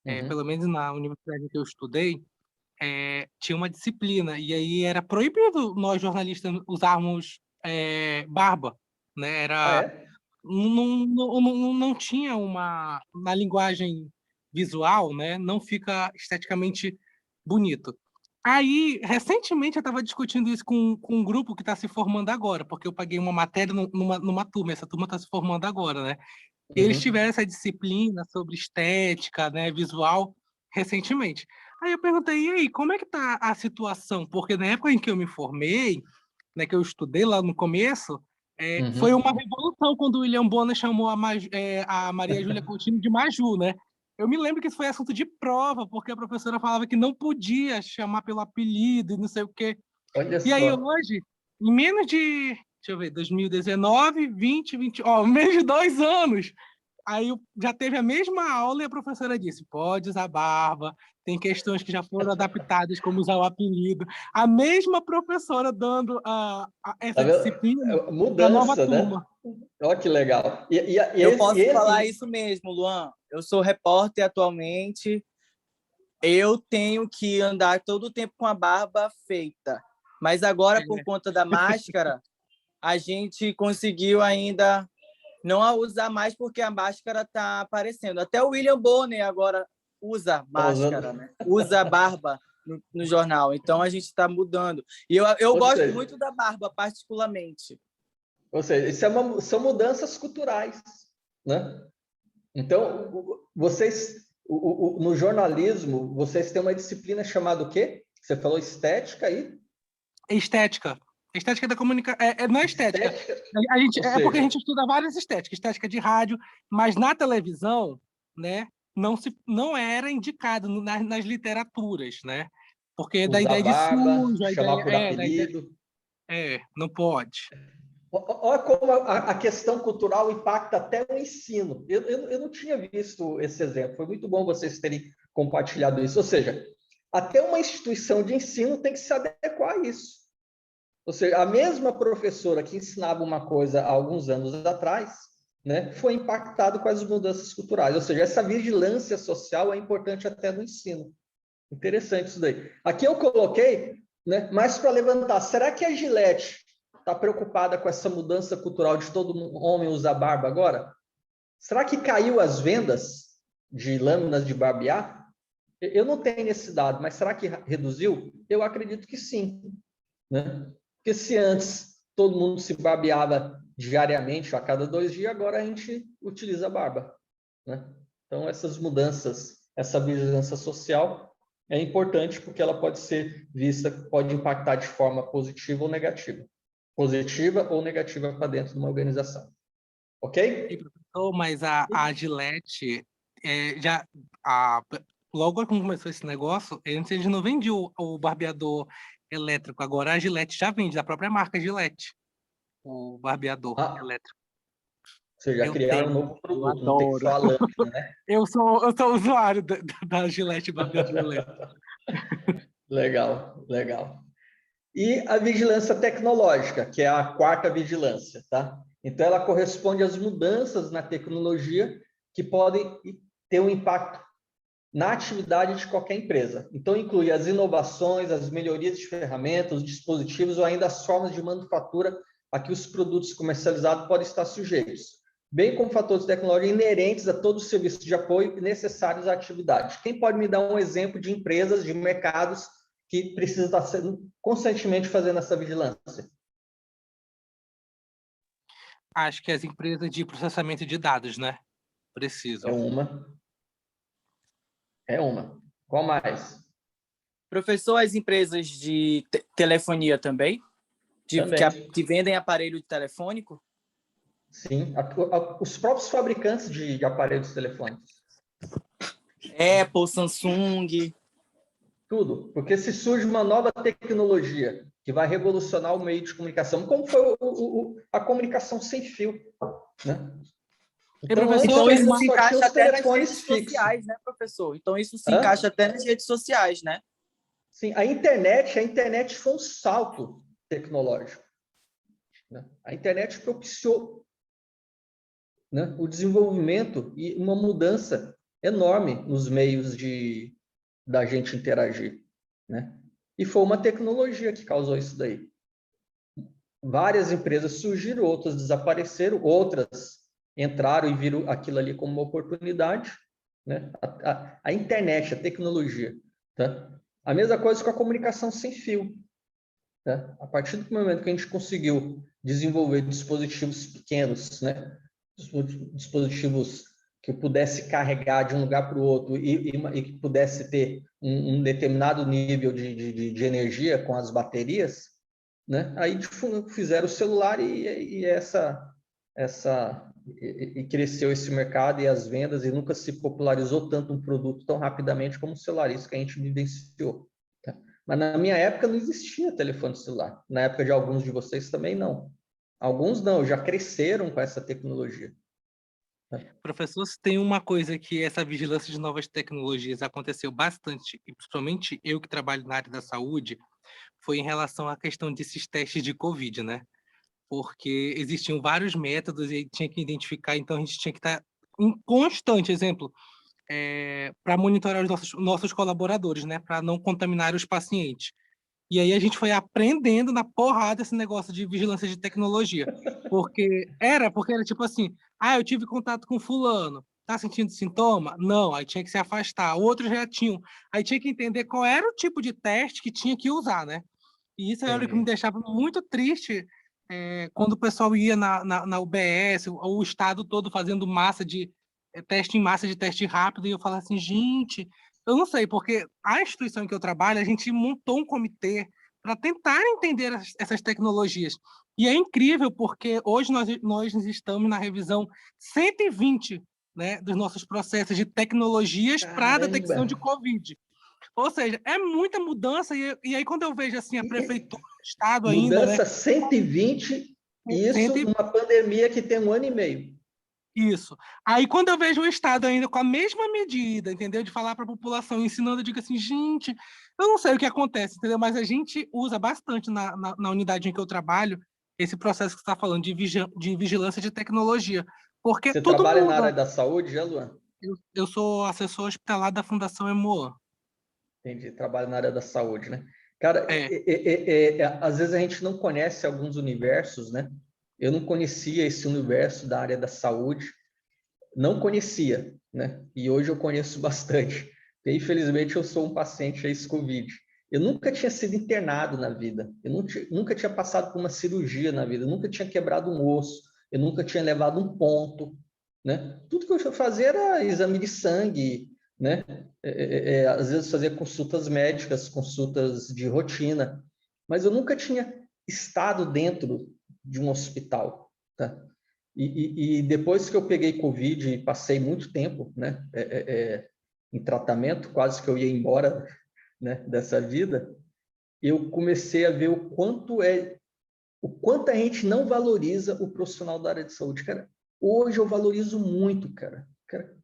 pelo menos na universidade que eu estudei, tinha uma disciplina, e aí era proibido nós jornalistas usarmos barba, né? Não tinha na linguagem visual, né? Não fica esteticamente bonito. Aí, recentemente, eu estava discutindo isso com um grupo que está se formando agora, porque eu paguei uma matéria numa turma, essa turma está se formando agora, né? E eles tiveram essa disciplina sobre estética, né, visual, recentemente. Aí eu perguntei, e aí, como é que está a situação? Porque na época em que eu me formei, né, que eu estudei lá no começo, foi uma revolução quando o William Bonner chamou a Maria Júlia Coutinho de Maju, né? Eu me lembro que isso foi assunto de prova, porque a professora falava que não podia chamar pelo apelido e não sei o quê. E aí hoje, em menos de, deixa eu ver, 2019, 20, 20, menos de 2 anos, aí já teve a mesma aula e a professora disse, pode usar barba, tem questões que já foram adaptadas, como usar o apelido. A mesma professora dando essa disciplina para a nova turma. Né? Olha que legal. Eu posso falar isso mesmo, Luan. Eu sou repórter atualmente. Eu tenho que andar todo o tempo com a barba feita. Mas agora, por conta da máscara, a gente conseguiu ainda não a usar mais porque a máscara está aparecendo. Até o William Bonner agora usa máscara, né? Usa barba no jornal. Então, a gente está mudando. E eu gosto muito da barba, particularmente. Ou seja, são mudanças culturais, né? Então, vocês, no jornalismo, vocês têm uma disciplina chamada o quê? Você falou estética aí? Estética. Estética da comunicação. Não é estética. Porque a gente estuda várias estéticas. Estética de rádio, mas na televisão, né, não era indicado nas literaturas, né? Porque da ideia de sujo, chamar por apelido. Não pode. Olha como a questão cultural impacta até o ensino. Eu não tinha visto esse exemplo. Foi muito bom vocês terem compartilhado isso. Ou seja, até uma instituição de ensino tem que se adequar a isso. Ou seja, a mesma professora que ensinava uma coisa há alguns anos atrás, né, foi impactada com as mudanças culturais. Ou seja, essa vigilância social é importante até no ensino. Interessante isso daí. Aqui eu coloquei, né, mais para levantar. Será que a Gillette está preocupada com essa mudança cultural de todo homem usar barba agora? Será que caiu as vendas de lâminas de barbear? Eu não tenho esse dado, mas será que reduziu? Eu acredito que sim, né? Porque se antes todo mundo se barbeava diariamente, a cada 2 dias, agora a gente utiliza a barba, né? Então, essas mudanças, essa vigilância social é importante porque ela pode ser vista, pode impactar de forma positiva ou negativa. Positiva ou negativa para dentro de uma organização. Ok? Mas a Gillette, logo quando começou esse negócio, antes a gente não vendia o barbeador elétrico. Agora a Gillette já vende, da própria marca Gillette, o barbeador elétrico. Você já criaram um novo produto, não tem que falar lâmina, né? Eu sou usuário da Gillette barbeador elétrico. Legal, legal. E a vigilância tecnológica, que é a 4ª vigilância, tá? Então, ela corresponde às mudanças na tecnologia que podem ter um impacto na atividade de qualquer empresa. Então, inclui as inovações, as melhorias de ferramentas, os dispositivos ou ainda as formas de manufatura a que os produtos comercializados podem estar sujeitos, bem como fatores tecnológicos inerentes a todo o serviço de apoio necessários à atividade. Quem pode me dar um exemplo de empresas, de mercados que precisam estar constantemente fazendo essa vigilância? Acho que as empresas de processamento de dados, né? Precisam. É uma. Qual mais? Professor, as empresas de telefonia também? Que vendem aparelho telefônico? Sim, os próprios fabricantes de aparelhos telefônicos. Apple, Samsung. Tudo, porque se surge uma nova tecnologia que vai revolucionar o meio de comunicação, como foi a comunicação sem fio, né? Então isso se encaixa até nas redes sociais, né, professor? Então isso se encaixa até nas redes sociais, né? Sim, a internet foi um salto tecnológico, né? A internet propiciou, né, o desenvolvimento e uma mudança enorme nos meios da gente interagir, né? E foi uma tecnologia que causou isso daí. Várias empresas surgiram, outras desapareceram, outras entraram e viram aquilo ali como uma oportunidade, né? A internet, a tecnologia, tá? A mesma coisa com a comunicação sem fio, tá? A partir do momento que a gente conseguiu desenvolver dispositivos pequenos, né? Dispositivos que pudesse carregar de um lugar para o outro e que pudesse ter um determinado nível de energia com as baterias, né? Aí fizeram o celular e cresceu esse mercado e as vendas, e nunca se popularizou tanto um produto tão rapidamente como o celular, isso que a gente vivenciou. Tá? Mas na minha época não existia telefone celular. Na época de alguns de vocês também não. Alguns não, já cresceram com essa tecnologia. Professor, se tem uma coisa que essa vigilância de novas tecnologias aconteceu bastante, e principalmente eu que trabalho na área da saúde, foi em relação à questão desses testes de Covid, né? Porque existiam vários métodos e tinha que identificar, então a gente tinha que estar em constante, exemplo, para monitorar os nossos colaboradores, né? Para não contaminar os pacientes. E aí a gente foi aprendendo na porrada esse negócio de vigilância de tecnologia. Porque era tipo assim, eu tive contato com fulano, tá sentindo sintoma? Não, aí tinha que se afastar. Outros já tinham. Aí tinha que entender qual era o tipo de teste que tinha que usar, né? E isso era o que me deixava muito triste quando o pessoal ia na UBS, o estado todo fazendo massa de teste em massa de teste rápido, e eu falava assim, gente, eu não sei, porque a instituição em que eu trabalho, a gente montou um comitê para tentar entender essas tecnologias. E é incrível, porque hoje nós estamos na revisão 120, né, dos nossos processos de tecnologias para a detecção de Covid. Ou seja, é muita mudança, e aí quando eu vejo assim a prefeitura, o estado ainda, mudança 120, isso numa pandemia que tem 1 ano e meio. Isso. Aí quando eu vejo o estado ainda com a mesma medida, entendeu? De falar para a população, ensinando, eu digo assim, gente, eu não sei o que acontece, entendeu? Mas a gente usa bastante na unidade em que eu trabalho esse processo que você está falando de vigilância de tecnologia. Porque você tudo trabalha muda. na área da saúde, já, Luan? Eu sou assessor hospitalar da Fundação Emoan. Entendi, trabalho na área da saúde, né? Cara, às vezes a gente não conhece alguns universos, né? Eu não conhecia esse universo da área da saúde, não conhecia, né? E hoje eu conheço bastante. Porque, infelizmente, eu sou um paciente ex-Covid. Eu nunca tinha sido internado na vida, eu nunca tinha passado por uma cirurgia na vida, eu nunca tinha quebrado um osso, eu nunca tinha levado um ponto, né? Tudo que eu fazia era exame de sangue, né? Às vezes fazia consultas médicas, consultas de rotina, mas eu nunca tinha estado dentro de um hospital, tá? E depois que eu peguei Covid e passei muito tempo, né, em tratamento, quase que eu ia embora, né, dessa vida, eu comecei a ver o quanto a gente não valoriza o profissional da área de saúde, cara. Hoje eu valorizo muito, cara,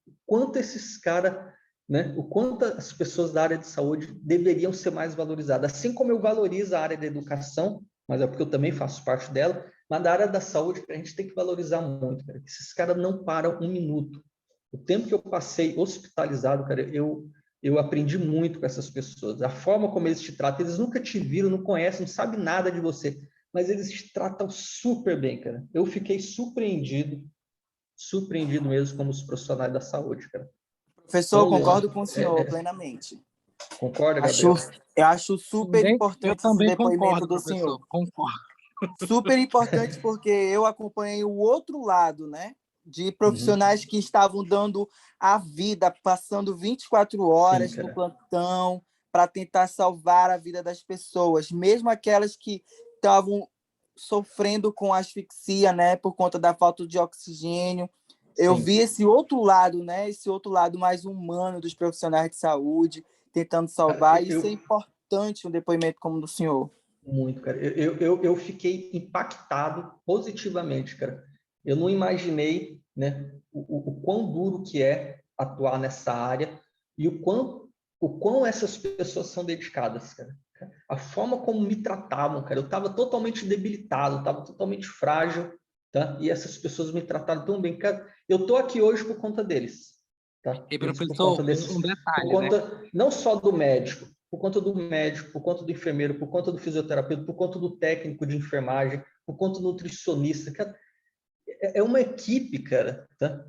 o quanto esses caras, né, o quanto as pessoas da área de saúde deveriam ser mais valorizadas, assim como eu valorizo a área da educação, mas é porque eu também faço parte dela, mas da área da saúde a gente tem que valorizar muito, cara. Esses caras não param um minuto. O tempo que eu passei hospitalizado, cara, eu aprendi muito com essas pessoas. A forma como eles te tratam, eles nunca te viram, não conhecem, não sabem nada de você, mas eles te tratam super bem, cara. Eu fiquei surpreendido mesmo como os profissionais da saúde, cara. Professor, concordo com o senhor plenamente. Concorda, Gabriel? Eu acho super importante esse depoimento do senhor. Concordo. Super importante porque eu acompanhei o outro lado, né? De profissionais que estavam dando a vida, passando 24 horas no plantão para tentar salvar a vida das pessoas, mesmo aquelas que estavam sofrendo com asfixia, né? Por conta da falta de oxigênio. Eu vi esse outro lado, né? Esse outro lado mais humano dos profissionais de saúde, tentando salvar. Isso é importante, um depoimento como o do senhor. Muito, cara. Eu fiquei impactado positivamente, cara. Eu não imaginei, né, o quão duro que é atuar nessa área e o quão essas pessoas são dedicadas, cara. A forma como me tratavam, cara. Eu estava totalmente debilitado, estava totalmente frágil, tá? E essas pessoas me trataram tão bem, cara. Eu tô aqui hoje por conta deles, Tá? E, professor, um detalhe, né? Não só do médico, por conta do médico, por conta do enfermeiro, por conta do fisioterapeuta, por conta do técnico de enfermagem, por conta do nutricionista. Cara, é uma equipe, cara. Tá?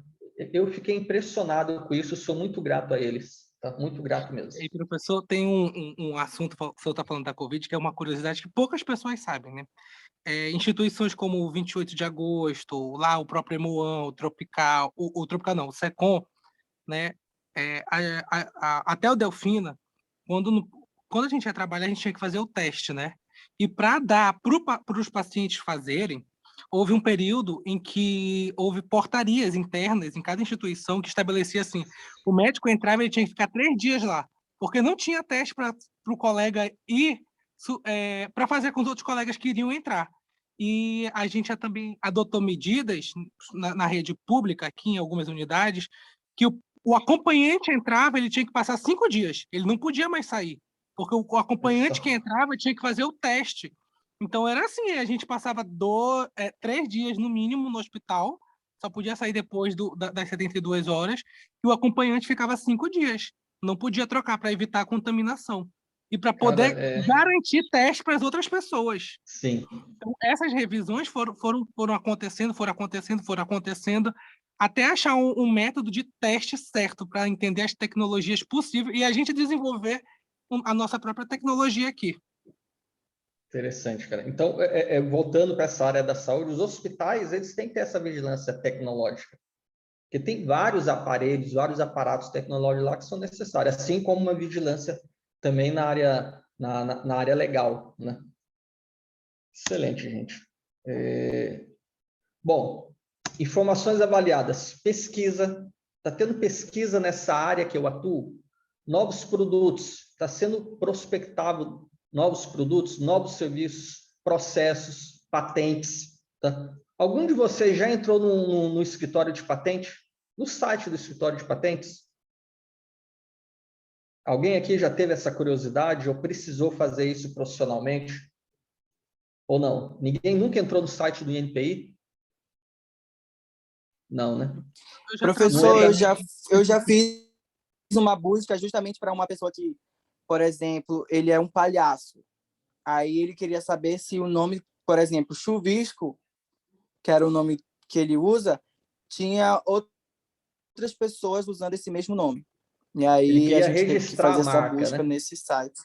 Eu fiquei impressionado com isso, sou muito grato a eles. Tá? Muito grato mesmo. E, professor, tem um assunto, o senhor está falando da Covid, que é uma curiosidade que poucas pessoas sabem, né? Instituições como o 28 de agosto, lá o próprio Emoan, o Tropical, o Tropical não, o SECOM, né? Até o Delfina, quando a gente ia trabalhar, a gente tinha que fazer o teste, né? E para dar para os pacientes fazerem, houve um período em que houve portarias internas em cada instituição que estabelecia assim, o médico entrava e ele tinha que ficar 3 dias lá, porque não tinha teste para o colega ir para fazer com os outros colegas que iriam entrar. E a gente também adotou medidas na rede pública, aqui em algumas unidades, que o acompanhante entrava, ele tinha que passar 5 dias, ele não podia mais sair, porque o acompanhante que entrava tinha que fazer o teste. Então era assim, a gente passava 3 dias no mínimo no hospital, só podia sair depois das 72 horas, e o acompanhante ficava 5 dias, não podia trocar para evitar a contaminação. E para poder garantir teste para as outras pessoas. Sim. Então, essas revisões foram acontecendo, até achar um método de teste certo para entender as tecnologias possíveis e a gente desenvolver a nossa própria tecnologia aqui. Interessante, cara. Então, voltando para essa área da saúde, os hospitais, eles têm que ter essa vigilância tecnológica. Porque tem vários aparelhos, vários aparatos tecnológicos lá que são necessários, assim como uma vigilância também na área legal, né? Excelente, gente. Bom, informações avaliadas. Pesquisa. Está tendo pesquisa nessa área que eu atuo? Novos produtos. Está sendo prospectado novos produtos, novos serviços, processos, patentes. Tá? Algum de vocês já entrou no escritório de patente? No site do escritório de patentes? Alguém aqui já teve essa curiosidade ou precisou fazer isso profissionalmente? Ou não? Ninguém nunca entrou no site do INPI? Não, né? Professor, eu já fiz uma busca justamente para uma pessoa que, por exemplo, ele é um palhaço. Aí ele queria saber se o nome, por exemplo, Chuvisco, que era o nome que ele usa, tinha outras pessoas usando esse mesmo nome. E aí a gente teve que fazer essa busca, né? Nesse site.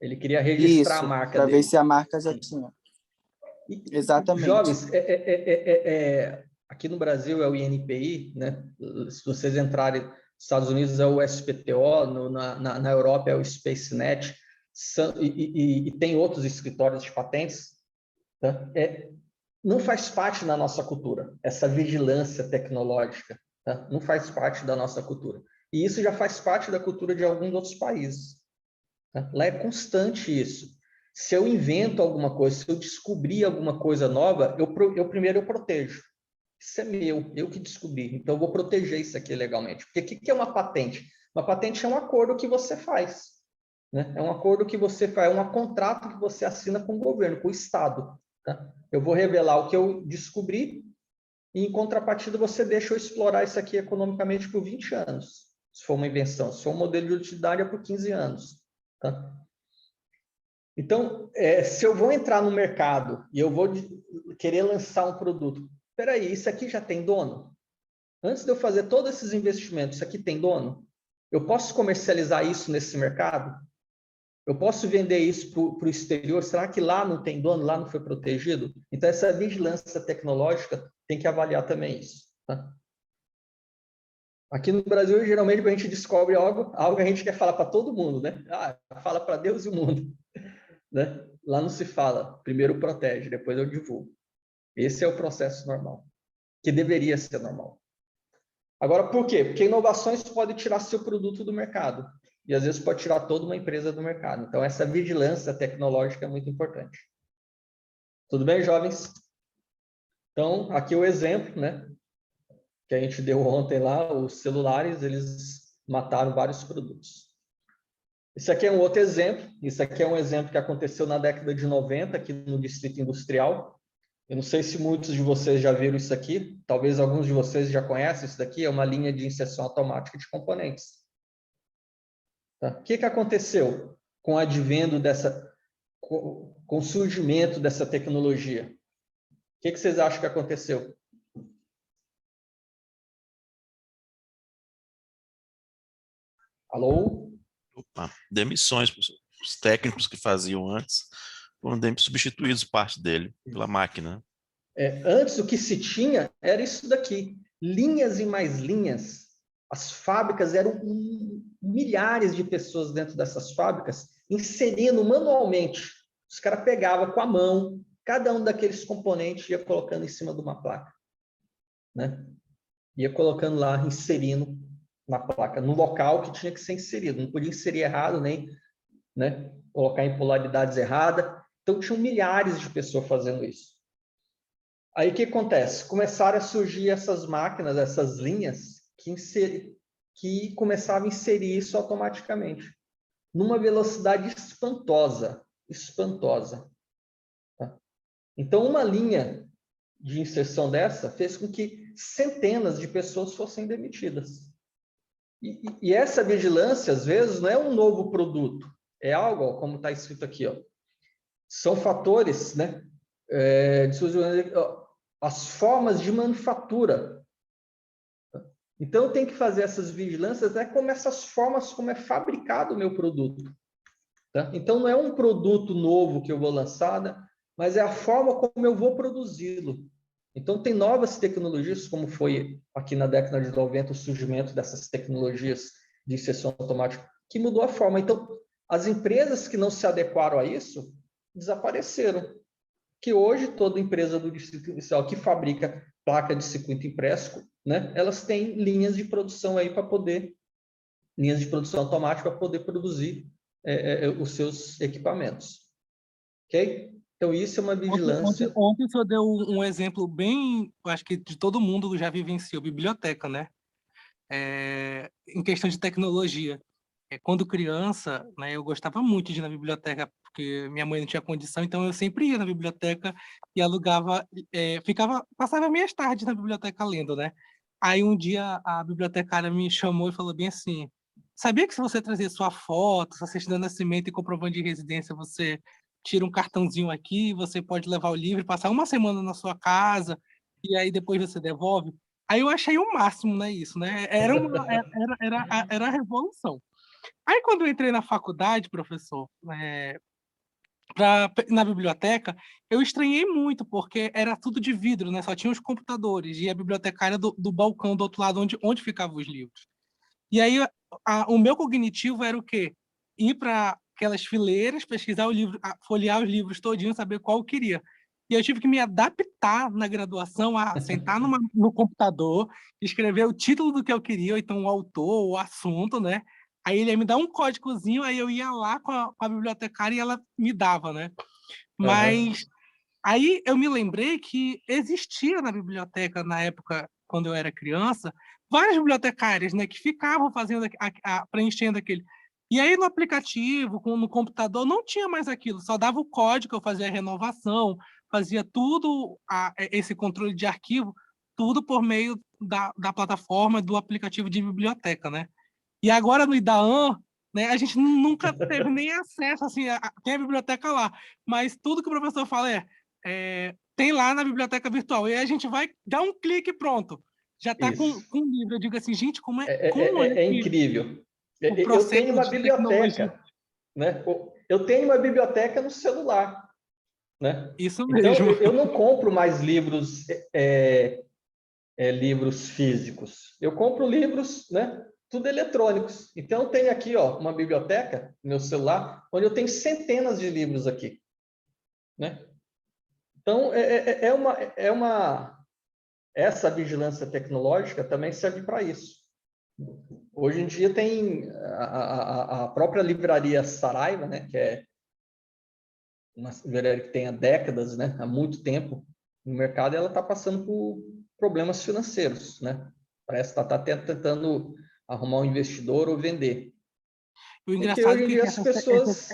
Ele queria registrar a marca dele. Para ver se a marca já tinha. Exatamente. Jovens, aqui no Brasil é o INPI, né? Se vocês entrarem nos Estados Unidos é o SPTO, na Europa é o SpaceNet, e tem outros escritórios de patentes. Tá? Não faz parte da nossa cultura, essa vigilância tecnológica. Tá? Não faz parte da nossa cultura. E isso já faz parte da cultura de alguns outros países. Tá? Lá é constante isso. Se eu invento alguma coisa, se eu descobrir alguma coisa nova, primeiro eu protejo. Isso é meu, eu que descobri. Então, eu vou proteger isso aqui legalmente. Porque o que é uma patente? Uma patente é um acordo que você faz. Né? É um acordo que você faz, é um contrato que você assina com o governo, com o Estado. Tá? Eu vou revelar o que eu descobri e, em contrapartida, você deixa eu explorar isso aqui economicamente por 20 anos. Se for uma invenção. Se for um modelo de utilidade, é por 15 anos. Tá? Então, se eu vou entrar no mercado e eu vou querer lançar um produto, espera aí, isso aqui já tem dono? Antes de eu fazer todos esses investimentos, isso aqui tem dono? Eu posso comercializar isso nesse mercado? Eu posso vender isso para o exterior? Será que lá não tem dono? Lá não foi protegido? Então, essa vigilância tecnológica tem que avaliar também isso. Tá? Aqui no Brasil, geralmente, quando a gente descobre algo a gente quer falar para todo mundo, né? Fala para Deus e o mundo. Né? Lá não se fala, primeiro protege, depois eu divulgo. Esse é o processo normal, que deveria ser normal. Agora, por quê? Porque inovações podem tirar seu produto do mercado, e às vezes pode tirar toda uma empresa do mercado. Então, essa vigilância tecnológica é muito importante. Tudo bem, jovens? Então, aqui o exemplo, né, que a gente deu ontem lá, os celulares, eles mataram vários produtos. Isso aqui é um outro exemplo. Isso aqui é um exemplo que aconteceu na década de 90, aqui no Distrito Industrial. Eu não sei se muitos de vocês já viram isso aqui, talvez alguns de vocês já conhecem isso daqui, é uma linha de inserção automática de componentes. Tá? O que aconteceu com o advento com o surgimento dessa tecnologia? O que vocês acham que aconteceu? Alô? Opa, demissões. Os técnicos que faziam antes foram substituídos parte dele pela máquina. Antes o que se tinha era isso daqui. Linhas e mais linhas. As fábricas eram milhares de pessoas dentro dessas fábricas, inserindo manualmente. Os caras pegavam com a mão, cada um daqueles componentes ia colocando em cima de uma placa. Né? Ia colocando lá, inserindo na placa, no local que tinha que ser inserido. Não podia inserir errado, nem, né, colocar em polaridades erradas. Então, tinham milhares de pessoas fazendo isso. Aí, o que acontece? Começaram a surgir essas máquinas, essas linhas, que começavam a inserir isso automaticamente, numa velocidade espantosa, espantosa. Tá? Então, uma linha de inserção dessa fez com que centenas de pessoas fossem demitidas. E essa vigilância, às vezes, não é um novo produto, é algo, ó, como está escrito aqui, ó, são fatores, né, as formas de manufatura. Então, eu tenho que fazer essas vigilâncias, como essas formas, como é fabricado o meu produto. Tá? Então, não é um produto novo que eu vou lançar, né, mas é a forma como eu vou produzi-lo. Então, tem novas tecnologias, como foi aqui na década de 90 o surgimento dessas tecnologias de inserção automática, que mudou a forma. Então, as empresas que não se adequaram a isso, desapareceram. Que hoje, toda empresa do Distrito Industrial que fabrica placa de circuito impresso, né, elas têm linhas de produção aí para poder, linhas de produção automática para poder produzir os seus equipamentos. Ok? Então, isso é uma vigilância. Ontem o senhor deu um exemplo bem, acho que de todo mundo já vivenciou, biblioteca, né? Em questão de tecnologia. Quando criança, né, eu gostava muito de ir na biblioteca, porque minha mãe não tinha condição, então eu sempre ia na biblioteca e alugava, passava minhas tardes na biblioteca lendo, né? Aí um dia a bibliotecária me chamou e falou bem assim: sabia que se você trazer sua foto, sua certidão de nascimento e comprovante de residência, você tira um cartãozinho aqui, você pode levar o livro, passar uma semana na sua casa e aí depois você devolve? Aí eu achei o máximo, né, isso, né? Era a revolução. Aí, quando eu entrei na faculdade, professor, na biblioteca, eu estranhei muito, porque era tudo de vidro, né? Só tinha os computadores e a bibliotecária do balcão do outro lado, onde ficavam os livros. E aí, o meu cognitivo era o quê? Ir para aquelas fileiras, pesquisar o livro, folhear os livros todinho, saber qual eu queria. E eu tive que me adaptar na graduação a sentar no computador, escrever o título do que eu queria, ou então o autor, o assunto, né? Aí ele ia me dar um códigozinho, aí eu ia lá com a bibliotecária e ela me dava, né? Mas aí eu me lembrei que existia na biblioteca, na época, quando eu era criança, várias bibliotecárias, né, que ficavam fazendo preenchendo aquele. E aí no aplicativo, no computador, não tinha mais aquilo, só dava o código, eu fazia a renovação, fazia tudo, esse controle de arquivo, tudo por meio da plataforma do aplicativo de biblioteca, né? E agora no IDAAN, né, a gente nunca teve nem acesso, assim, tem a biblioteca lá, mas tudo que o professor fala tem lá na biblioteca virtual. E aí a gente vai dar um clique e pronto. Já está com o livro. Eu digo assim, gente, como é incrível. Eu tenho uma biblioteca, né? Eu tenho uma biblioteca no celular, né? Isso mesmo. Então, eu não compro mais livros, livros físicos. Eu compro livros, né? Tudo eletrônicos. Então, eu tenho aqui, ó, uma biblioteca no meu celular, onde eu tenho centenas de livros aqui, né? Então, essa vigilância tecnológica também serve para isso. Hoje em dia tem a própria livraria Saraiva, né, que é uma livraria que tem há décadas, né, há muito tempo no mercado, e ela está passando por problemas financeiros, né? Parece que está tentando arrumar um investidor ou vender. O engraçado é que as pessoas...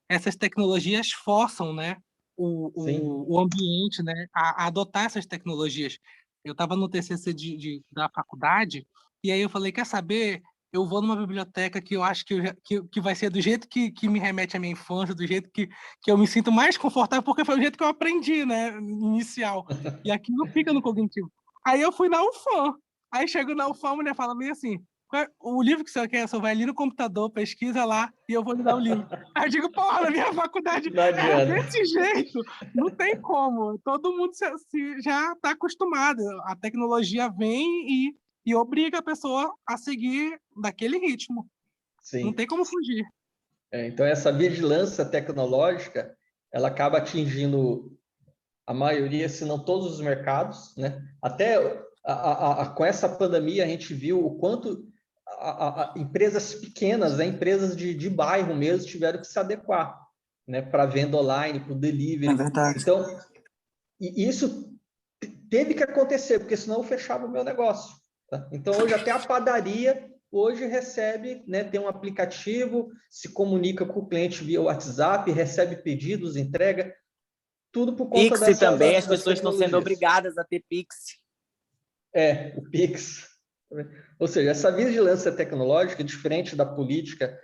essas tecnologias forçam, né, o ambiente, né, a adotar essas tecnologias. Eu estava no TCC da faculdade, e aí eu falei, quer saber, eu vou numa biblioteca que eu acho que vai ser do jeito que me remete à minha infância, do jeito que eu me sinto mais confortável, porque foi o jeito que eu aprendi, né, inicial. E aqui não fica no cognitivo. Aí eu fui na UFAM. Aí chego na UFAM, a mulher fala bem assim, o livro que você quer, você vai ali no computador, pesquisa lá, e eu vou lhe dar o livro. Aí eu digo, porra, na minha faculdade é desse jeito, não tem como. Todo mundo já está acostumado. A tecnologia vem e obriga a pessoa a seguir daquele ritmo. Sim. Não tem como fugir. Então, essa vigilância tecnológica, ela acaba atingindo a maioria, se não todos os mercados, né? Até com essa pandemia, a gente viu o quanto empresas pequenas, né? Empresas de bairro mesmo, tiveram que se adequar, né? Para venda online, para o delivery. É verdade. Então, isso teve que acontecer, porque senão eu fechava o meu negócio. Tá? Então, hoje até a padaria hoje recebe, né, tem um aplicativo, se comunica com o cliente via WhatsApp, recebe pedidos, entrega, tudo por conta Pix também, as pessoas estão sendo obrigadas a ter Pix. O Pix. Ou seja, essa vigilância tecnológica, diferente da política,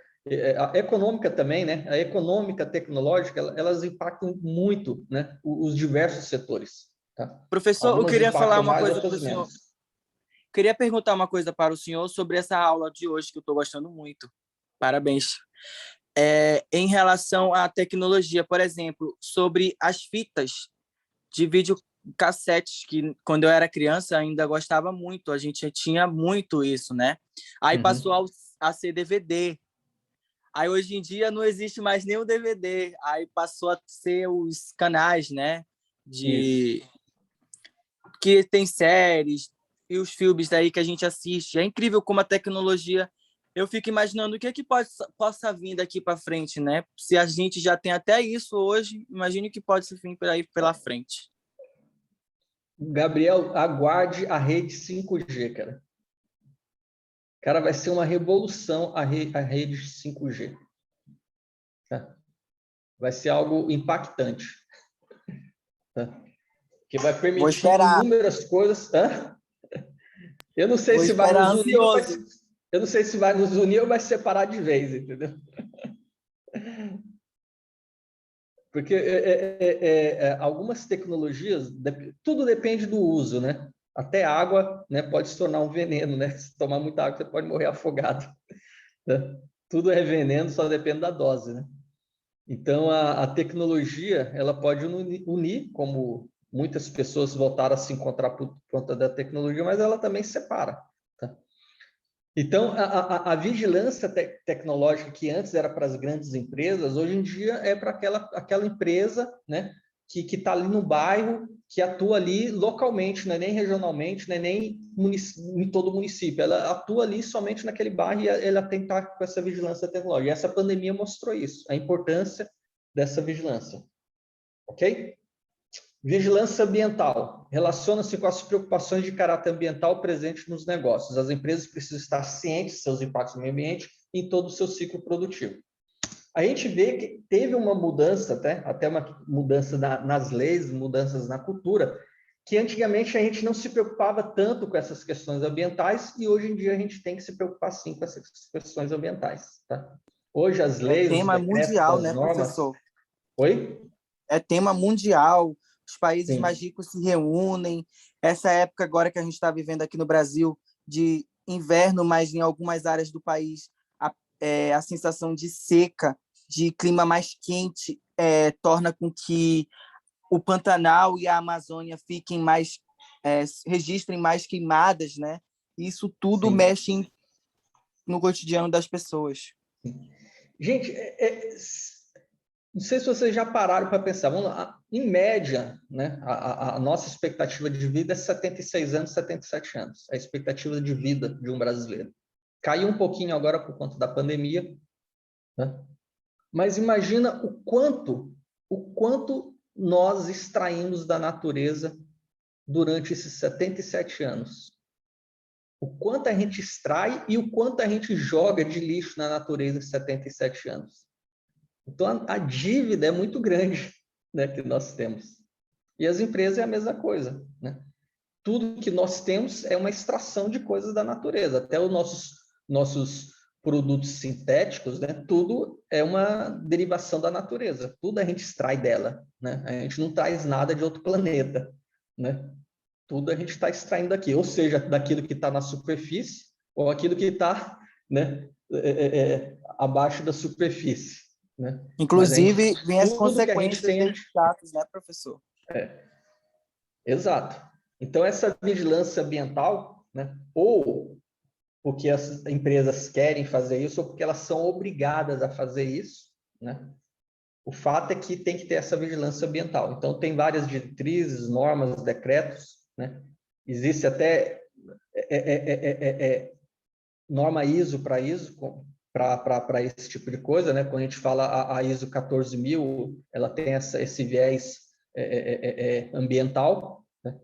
a econômica também, né? A econômica, tecnológica, elas impactam muito, né, os diversos setores. Tá? Professor, Algumas eu queria falar uma mais, coisa para o senhor. Queria perguntar uma coisa para o senhor sobre essa aula de hoje, que eu estou gostando muito. Parabéns. Em relação à tecnologia, por exemplo, sobre as fitas de videocassetes, que quando eu era criança ainda gostava muito, a gente tinha muito isso, né? Aí passou a ser DVD. Aí hoje em dia não existe mais nem o DVD, aí passou a ser os canais, né? Que tem séries e os filmes aí que a gente assiste. É incrível como a tecnologia... Eu fico imaginando o que possa vir daqui para frente, né? Se a gente já tem até isso hoje, imagine o que pode vir por aí pela frente. Gabriel, aguarde a rede 5G, cara. Cara, vai ser uma revolução a rede 5G. Tá? Vai ser algo impactante. Tá? Que vai permitir inúmeras coisas. Eu não sei se vai nos unir, eu não sei se vai nos unir ou vai separar de vez, entendeu? Porque algumas tecnologias, tudo depende do uso, né? Até água, né, pode se tornar um veneno, né? Se tomar muita água, você pode morrer afogado. Né? Tudo é veneno, só depende da dose, né? Então, a tecnologia, ela pode unir, como muitas pessoas voltaram a se encontrar por conta da tecnologia, mas ela também separa. Tá? Então, a vigilância tecnológica que antes era para as grandes empresas, hoje em dia é para aquela empresa, né, que está ali no bairro, que atua ali localmente, não é nem regionalmente, não é nem em todo o município, ela atua ali somente naquele bairro e ela tem que estar com essa vigilância tecnológica. E essa pandemia mostrou isso, a importância dessa vigilância. Ok? Vigilância ambiental. Relaciona-se com as preocupações de caráter ambiental presentes nos negócios. As empresas precisam estar cientes de seus impactos no meio ambiente em todo o seu ciclo produtivo. A gente vê que teve uma mudança, até uma mudança nas leis, mudanças na cultura, que antigamente a gente não se preocupava tanto com essas questões ambientais e hoje em dia a gente tem que se preocupar sim com essas questões ambientais. Tá? Hoje as leis, os tema mundial, né, normas... professor? Oi? É tema mundial. Os países Sim. mais ricos se reúnem. Essa época agora que a gente está vivendo aqui no Brasil, de inverno, mas em algumas áreas do país, a sensação de seca, de clima mais quente, torna com que o Pantanal e a Amazônia fiquem mais, registrem mais queimadas, né? Isso tudo Sim. mexe no cotidiano das pessoas. Gente, não sei se vocês já pararam para pensar. Vamos lá. Em média, né, a nossa expectativa de vida é 76 anos, 77 anos. A expectativa de vida de um brasileiro. Caiu um pouquinho agora por conta da pandemia, né? Mas imagina o quanto nós extraímos da natureza durante esses 77 anos. O quanto a gente extrai e o quanto a gente joga de lixo na natureza em 77 anos. Então, a dívida é muito grande. né, que nós temos. E as empresas é a mesma coisa, né? Tudo que nós temos é uma extração de coisas da natureza, até os nossos produtos sintéticos, né? Tudo é uma derivação da natureza, tudo a gente extrai dela, né? A gente não traz nada de outro planeta, né? Tudo a gente está extraindo daqui, ou seja, daquilo que está na superfície ou aquilo que está, né, abaixo da superfície, né? Inclusive, vem as tudo que a gente consequências tem, imediatas, né, professor? exato. Então, essa vigilância ambiental, né, ou porque as empresas querem fazer isso, ou porque elas são obrigadas a fazer isso, né? O fato é que tem que ter essa vigilância ambiental. Então, tem várias diretrizes, normas, decretos, né? Existe até norma ISO para esse tipo de coisa, né? Quando a gente fala a ISO 14000, ela tem esse viés ambiental, né?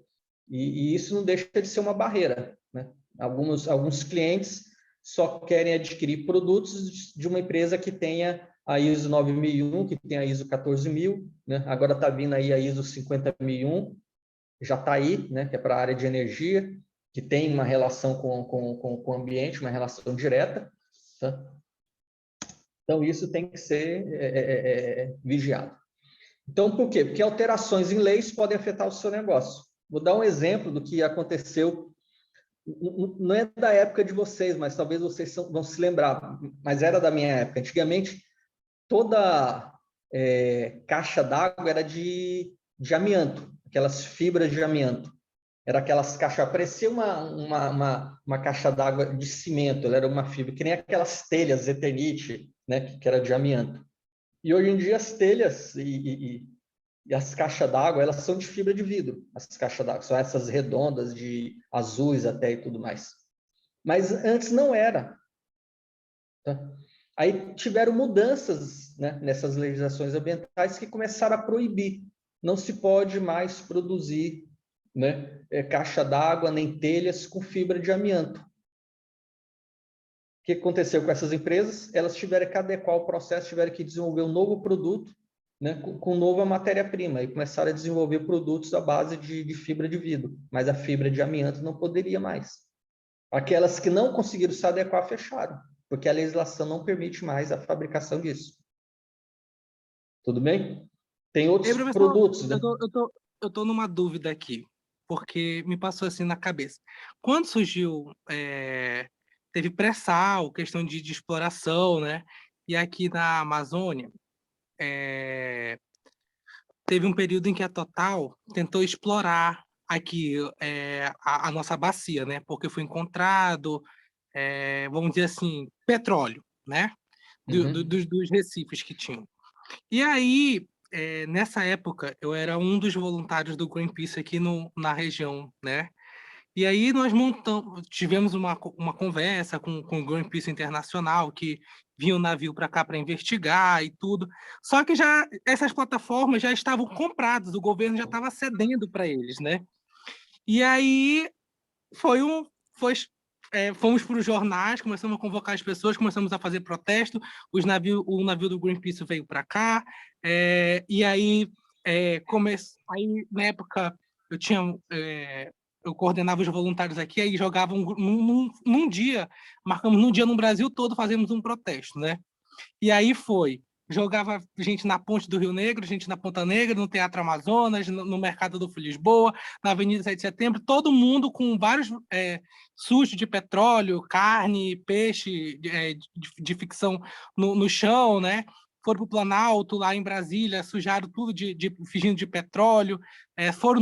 E isso não deixa de ser uma barreira, né? Alguns clientes só querem adquirir produtos de uma empresa que tenha a ISO 9001, que tem a ISO 14000, né? Agora está vindo aí a ISO 50001, já está aí, né? Que é para a área de energia, que tem uma relação com o ambiente, uma relação direta, tá? Então, isso tem que ser vigiado. Então, por quê? Porque alterações em leis podem afetar o seu negócio. Vou dar um exemplo do que aconteceu, não é da época de vocês, mas talvez vocês vão se lembrar, mas era da minha época. Antigamente, toda caixa d'água era de amianto, aquelas fibras de amianto. Era aquelas caixas, parecia uma caixa d'água de cimento, ela era uma fibra, que nem aquelas telhas Eternit, né, que era de amianto. E hoje em dia as telhas e as caixas d'água, elas são de fibra de vidro. As caixas d'água são essas redondas, de azuis até e tudo mais. Mas antes não era. Tá? Aí tiveram mudanças, né, nessas legislações ambientais que começaram a proibir. Não se pode mais produzir, né, caixa d'água nem telhas com fibra de amianto. O que aconteceu com essas empresas? Elas tiveram que adequar o processo, tiveram que desenvolver um novo produto, né, com nova matéria-prima, e começaram a desenvolver produtos à base de fibra de vidro, mas a fibra de amianto não poderia mais. Aquelas que não conseguiram se adequar fecharam, porque a legislação não permite mais a fabricação disso. Tudo bem? Tem outros produtos, né? Eu tô numa dúvida aqui, porque me passou assim na cabeça. Quando surgiu, teve pré-sal, questão de exploração, né? E aqui na Amazônia, teve um período em que a Total tentou explorar aqui a nossa bacia, né? Porque foi encontrado, vamos dizer assim, petróleo, né? Dos recifes que tinham. E aí, nessa época, eu era um dos voluntários do Greenpeace aqui na região, né? E aí nós tivemos uma conversa com o Greenpeace Internacional, que vinha um navio para cá para investigar e tudo. Só que já essas plataformas já estavam compradas, o governo já estava cedendo para eles, né? E aí fomos para os jornais, começamos a convocar as pessoas, começamos a fazer protesto, o navio do Greenpeace veio para cá, e aí, aí na época eu coordenava os voluntários aqui, aí jogavam num dia, marcamos num dia no Brasil todo, fazemos um protesto, né? E aí jogava gente na ponte do Rio Negro, gente na Ponta Negra, no Teatro Amazonas, no Mercado do Lisboa, na Avenida 7 de Setembro, todo mundo com vários sujos de petróleo, carne, peixe de ficção no chão, né? Foram para o Planalto, lá em Brasília, sujaram tudo fingindo de petróleo, foram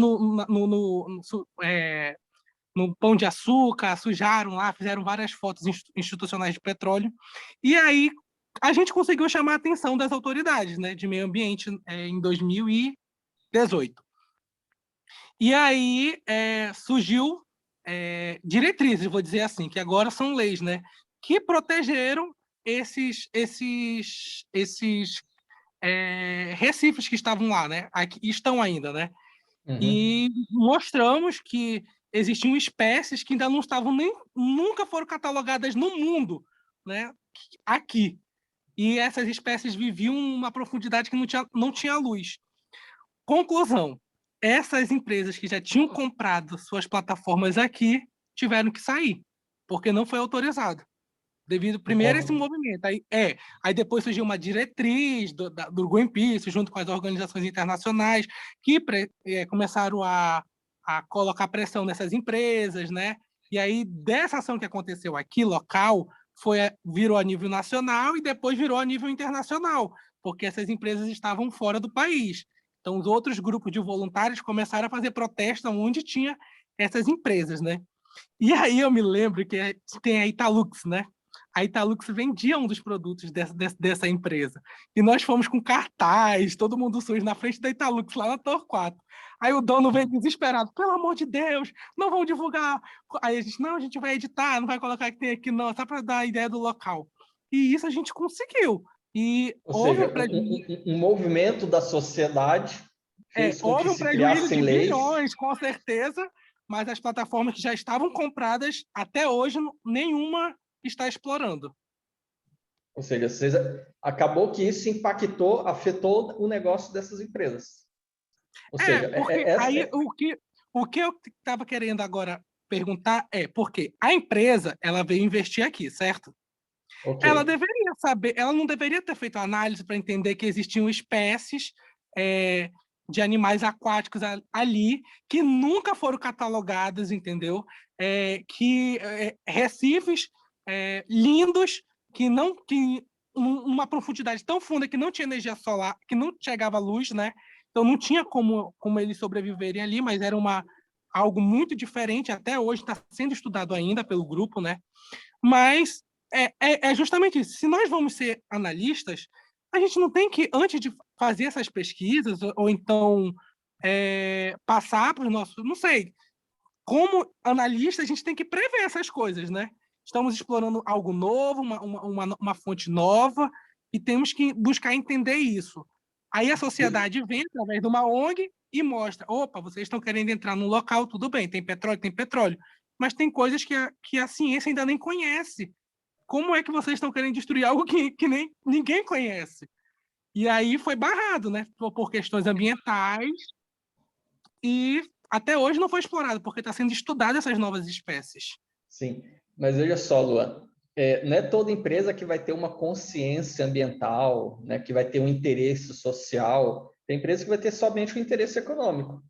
no Pão de Açúcar, sujaram lá, fizeram várias fotos institucionais de petróleo. E aí a gente conseguiu chamar a atenção das autoridades, né, de meio ambiente em 2018. E aí surgiu diretrizes, vou dizer assim, que agora são leis, né, que protegeram esses recifes que estavam lá, né, aqui, estão ainda, né, e mostramos que existiam espécies que ainda não estavam nunca foram catalogadas no mundo, né, aqui. E essas espécies viviam uma profundidade que não tinha luz. Conclusão, essas empresas que já tinham comprado suas plataformas aqui tiveram que sair, porque não foi autorizado. Devido primeiro a esse movimento. Aí depois surgiu uma diretriz do Greenpeace, junto com as organizações internacionais, que começaram a colocar pressão nessas empresas, né? E aí, dessa ação que aconteceu aqui, local, virou a nível nacional e depois virou a nível internacional, porque essas empresas estavam fora do país. Então, os outros grupos de voluntários começaram a fazer protesto onde tinha essas empresas, né? E aí eu me lembro que tem a Italux, né? A Italux vendia um dos produtos dessa empresa. E nós fomos com cartaz, todo mundo sujo, na frente da Italux, lá na Torquato. Aí o dono veio desesperado, pelo amor de Deus, não vão divulgar. Aí a gente, não, a gente vai editar, não vai colocar que tem aqui não, só para dar a ideia do local. E isso a gente conseguiu. E houve um movimento da sociedade fez com que se criassem leis. Bilhões, com certeza, mas as plataformas que já estavam compradas, até hoje, nenhuma está explorando. Ou seja, acabou que isso afetou o negócio dessas empresas. Ou seja, o que eu estava querendo agora perguntar porque a empresa ela veio investir aqui, certo? Okay. Ela deveria saber, ela não deveria ter feito análise para entender que existiam espécies de animais aquáticos ali que nunca foram catalogadas, entendeu? Recifes lindos que uma profundidade tão funda que não tinha energia solar, que não chegava luz, né? Então não tinha como eles sobreviverem ali, mas era algo muito diferente. Até hoje está sendo estudado ainda pelo grupo, né? Mas é justamente isso. Se nós vamos ser analistas, a gente não tem que, antes de fazer essas pesquisas, ou então passar para os nossos... Não sei. Como analista, a gente tem que prever essas coisas, né? Estamos explorando algo novo, uma fonte nova, e temos que buscar entender isso. Aí a sociedade vem através de uma ONG e mostra, opa, vocês estão querendo entrar num local, tudo bem, tem petróleo, mas tem coisas que a ciência ainda nem conhece. Como é que vocês estão querendo destruir algo que nem ninguém conhece? E aí foi barrado, né? Por questões ambientais, e até hoje não foi explorado, porque está sendo estudado essas novas espécies. Sim, mas veja só, Luan, não é toda empresa que vai ter uma consciência ambiental, né, que vai ter um interesse social. Tem empresa que vai ter somente um interesse econômico.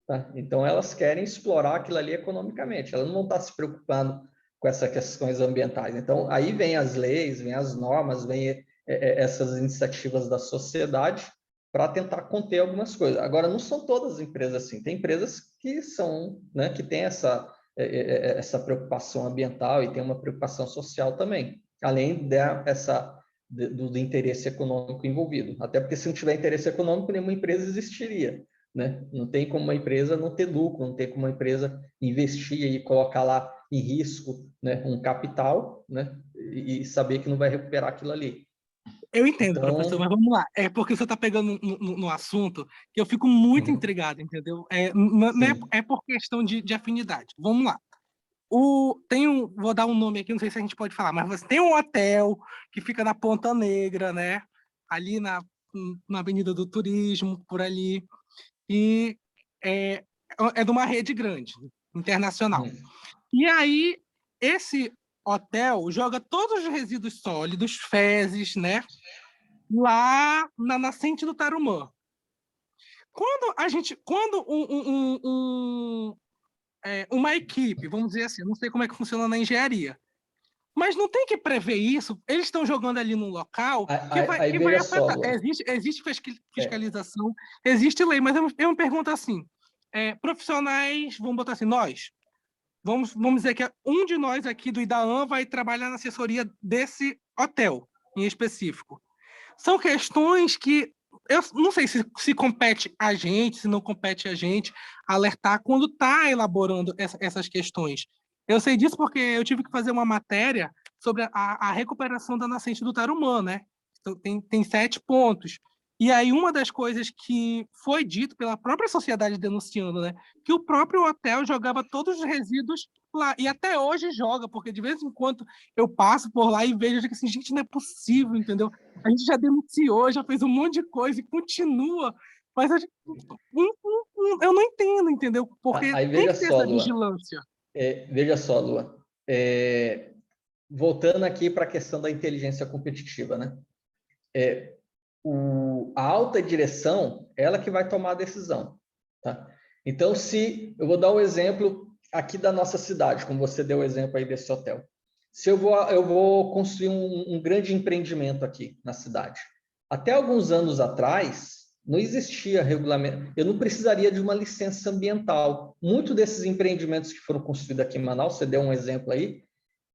Tá? Então, elas querem explorar aquilo ali economicamente, elas não estão se preocupando com essas questões ambientais. Então, aí vem as leis, vem as normas, vem essas iniciativas da sociedade para tentar conter algumas coisas. Agora, não são todas as empresas assim. Tem empresas que são, né, que têm essa preocupação ambiental e tem uma preocupação social também, além do interesse econômico envolvido. Até porque se não tiver interesse econômico, nenhuma empresa existiria, né? Não tem como uma empresa não ter lucro, não tem como uma empresa investir e colocar lá em risco, né, um capital, né, e saber que não vai recuperar aquilo ali. Eu entendo, então... professor, mas vamos lá. É porque você está pegando no assunto que eu fico muito intrigado, entendeu? Não é por questão de afinidade. Vamos lá. Vou dar um nome aqui, não sei se a gente pode falar, mas você tem um hotel que fica na Ponta Negra, né? Ali na Avenida do Turismo, por ali. E é de uma rede grande, internacional. E aí, esse hotel joga todos os resíduos sólidos, fezes, né, lá na nascente do Tarumã. Quando uma equipe, vamos dizer assim, não sei como é que funciona na engenharia, mas não tem que prever isso, eles estão jogando ali num local que vai afetar. Existe fiscalização, existe lei, mas eu me pergunto assim, profissionais, vamos botar assim, nós, vamos dizer que um de nós aqui do IDAAN vai trabalhar na assessoria desse hotel em específico. São questões que eu não sei se compete a gente, se não compete a gente alertar quando está elaborando essas questões. Eu sei disso porque eu tive que fazer uma matéria sobre a recuperação da nascente do Tarumã, né? Então, tem 7 pontos. E aí uma das coisas que foi dito pela própria sociedade denunciando, né, que o próprio hotel jogava todos os resíduos lá, e até hoje joga, porque de vez em quando eu passo por lá e vejo, eu digo assim, gente, não é possível, entendeu? A gente já denunciou, já fez um monte de coisa e continua Mas eu não entendo, entendeu? Porque Aí tem veja que ter só, essa Luan. vigilância. Veja só, Luan. Voltando aqui para a questão da inteligência competitiva, né? A alta direção, ela que vai tomar a decisão, tá? Então, eu vou dar um exemplo aqui da nossa cidade, como você deu o exemplo aí desse hotel. Se eu vou construir um grande empreendimento aqui na cidade. Até alguns anos atrás, não existia regulamento, eu não precisaria de uma licença ambiental. Muitos desses empreendimentos que foram construídos aqui em Manaus, você deu um exemplo aí,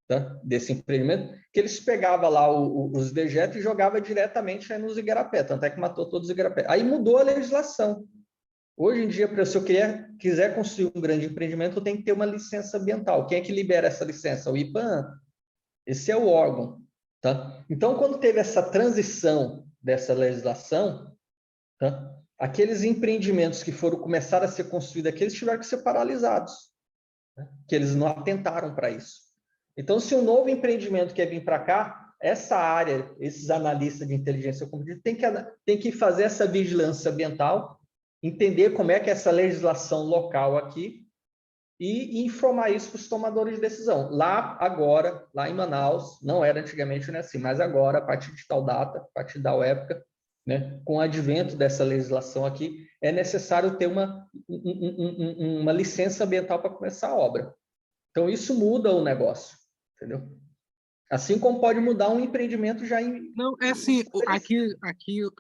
tá? Desse empreendimento, que eles pegavam lá os dejetos e jogavam diretamente aí nos igarapé, tanto é que matou todos os igarapé. Aí mudou a legislação. Hoje em dia, se eu quiser construir um grande empreendimento, eu tenho que ter uma licença ambiental. Quem é que libera essa licença? O IPAAM. Esse é o órgão. Tá? Então, quando teve essa transição dessa legislação, tá? Aqueles empreendimentos que foram começar a ser construídos aqui, eles tiveram que ser paralisados, né? Que eles não atentaram para isso. Então, se um novo empreendimento quer vir para cá, essa área, esses analistas de inteligência competitiva tem que fazer essa vigilância ambiental, entender como é que é essa legislação local aqui e informar isso para os tomadores de decisão. Lá em Manaus, não era antigamente, né, assim, mas agora, a partir de tal data, a partir da época, né, com o advento dessa legislação aqui, é necessário ter uma licença ambiental para começar a obra. Então, isso muda o negócio, entendeu? Assim como pode mudar um empreendimento já em... Não, é assim,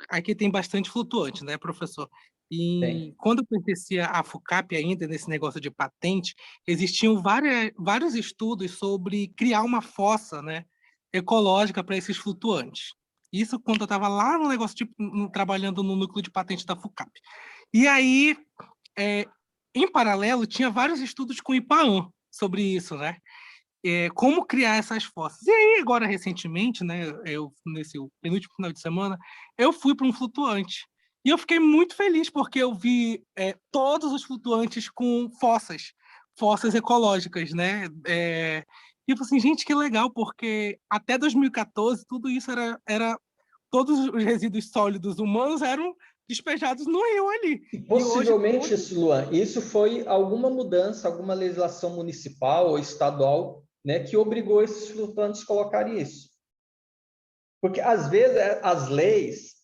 aqui tem bastante flutuante, né, professor? E quando eu pertencia à FUCAP ainda, nesse negócio de patente, existiam vários estudos sobre criar uma fossa, né, ecológica para esses flutuantes. Isso quando eu estava lá no negócio, trabalhando no núcleo de patente da FUCAP. E aí, em paralelo, tinha vários estudos com o IPAAM sobre isso, né? Como criar essas fossas. E aí, agora, recentemente, né, nesse penúltimo final de semana, eu fui para um flutuante. E eu fiquei muito feliz, porque eu vi todos os flutuantes com fossas ecológicas, né? E eu falei assim, gente, que legal, porque até 2014, tudo isso todos os resíduos sólidos humanos eram despejados no rio ali. Possivelmente, Luan, isso foi alguma mudança, alguma legislação municipal ou estadual, né, que obrigou esses flutuantes a colocarem isso. Porque, às vezes, as leis,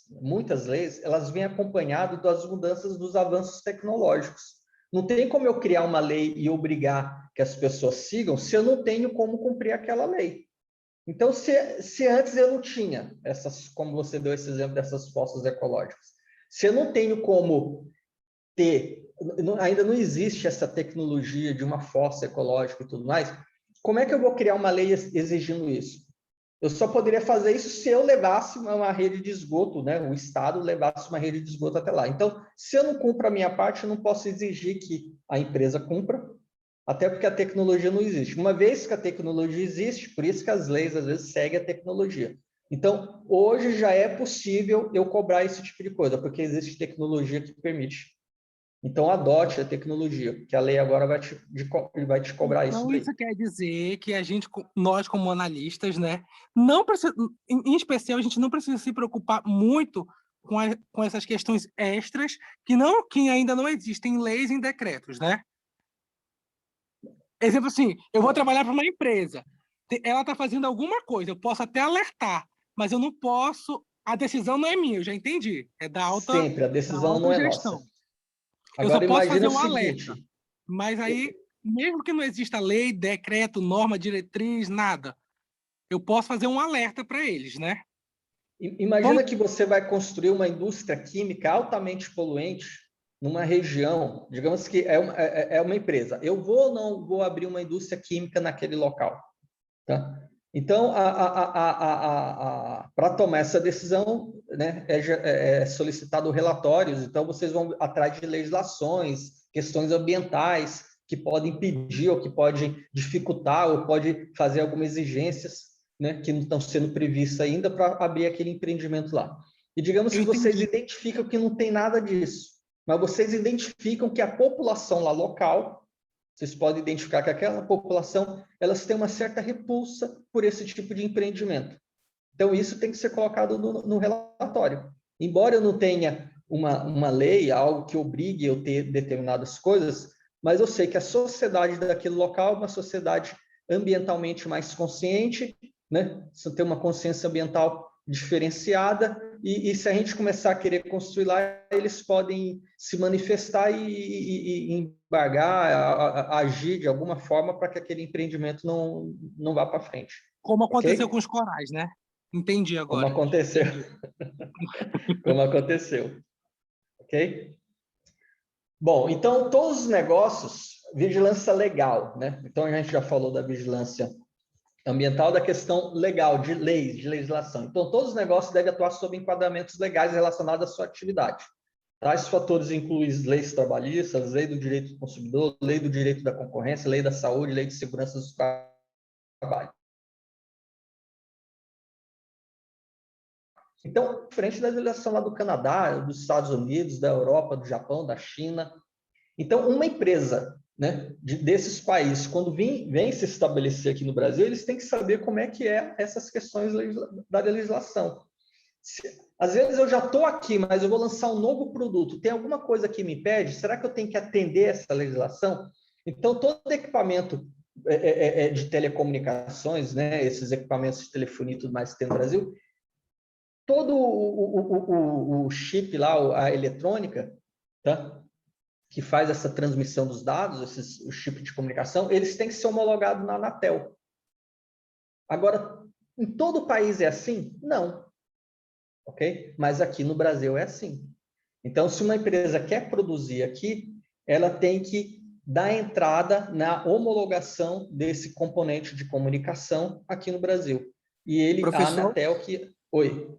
muitas leis, elas vêm acompanhadas das mudanças dos avanços tecnológicos. Não tem como eu criar uma lei e obrigar que as pessoas sigam se eu não tenho como cumprir aquela lei. Então, se antes eu não tinha como você deu esse exemplo dessas fossas ecológicas, se eu não tenho como ainda não existe essa tecnologia de uma fossa ecológica e tudo mais, como é que eu vou criar uma lei exigindo isso? Eu só poderia fazer isso se eu levasse uma rede de esgoto, né? O Estado levasse uma rede de esgoto até lá. Então, se eu não cumpro a minha parte, eu não posso exigir que a empresa cumpra, até porque a tecnologia não existe. Uma vez que a tecnologia existe, por isso que as leis, às vezes, seguem a tecnologia. Então, hoje já é possível eu cobrar esse tipo de coisa, porque existe tecnologia que permite. Então, adote a tecnologia, porque a lei agora vai te cobrar isso. Então, isso quer dizer que nós, como analistas, né, não precisa, em especial, a gente não precisa se preocupar muito com essas questões extras que ainda não existem em leis e em decretos, né? Exemplo assim, eu vou trabalhar para uma empresa, ela está fazendo alguma coisa, eu posso até alertar, mas eu não posso, a decisão não é minha, eu já entendi, é da alta gestão. Sempre, a decisão não é nossa. Eu só posso fazer um alerta, mas aí, mesmo que não exista lei, decreto, norma, diretriz, nada, eu posso fazer um alerta para eles, né? Imagina que você vai construir uma indústria química altamente poluente numa região, digamos que é uma empresa. Eu vou ou não vou abrir uma indústria química naquele local? Tá? Então, para tomar essa decisão, né, é solicitado relatórios, então vocês vão atrás de legislações, questões ambientais, que podem impedir, ou que podem dificultar, ou pode fazer algumas exigências, né, que não estão sendo previstas ainda para abrir aquele empreendimento lá. E digamos que vocês identificam que não tem nada disso, mas vocês identificam que a população lá local, vocês podem identificar que aquela população, elas têm uma certa repulsa por esse tipo de empreendimento. Então, isso tem que ser colocado no relatório. Embora eu não tenha uma lei, algo que obrigue eu a ter determinadas coisas, mas eu sei que a sociedade daquele local é uma sociedade ambientalmente mais consciente, né? Você tem uma consciência ambiental diferenciada, e se a gente começar a querer construir lá, eles podem se manifestar e embargar, agir de alguma forma para que aquele empreendimento não vá para frente. Como aconteceu Okay? com os corais, né? Entendi agora. Como aconteceu. Como aconteceu. Ok? Bom, então, todos os negócios, vigilância legal, né? Então, a gente já falou da vigilância ambiental, da questão legal, de leis, de legislação. Então, todos os negócios devem atuar sob enquadramentos legais relacionados à sua atividade. Tais fatores incluem leis trabalhistas, lei do direito do consumidor, lei do direito da concorrência, lei da saúde, lei de segurança do trabalho. Então, diferente da legislação lá do Canadá, dos Estados Unidos, da Europa, do Japão, da China. Então, uma empresa, né, desses países, quando vem se estabelecer aqui no Brasil, eles têm que saber como é que é essas questões da legislação. Às vezes eu já estou aqui, mas eu vou lançar um novo produto. Tem alguma coisa que me impede? Será que eu tenho que atender essa legislação? Então, todo equipamento de telecomunicações, né, esses equipamentos de telefonia e tudo mais que tem no Brasil, todo o chip lá, a eletrônica, tá? Que faz essa transmissão dos dados, o chip de comunicação, eles têm que ser homologados na Anatel. Agora, em todo o país é assim? Não. Ok? Mas aqui no Brasil é assim. Então, se uma empresa quer produzir aqui, ela tem que dar entrada na homologação desse componente de comunicação aqui no Brasil. E ele, Professor? a Anatel que... Oi.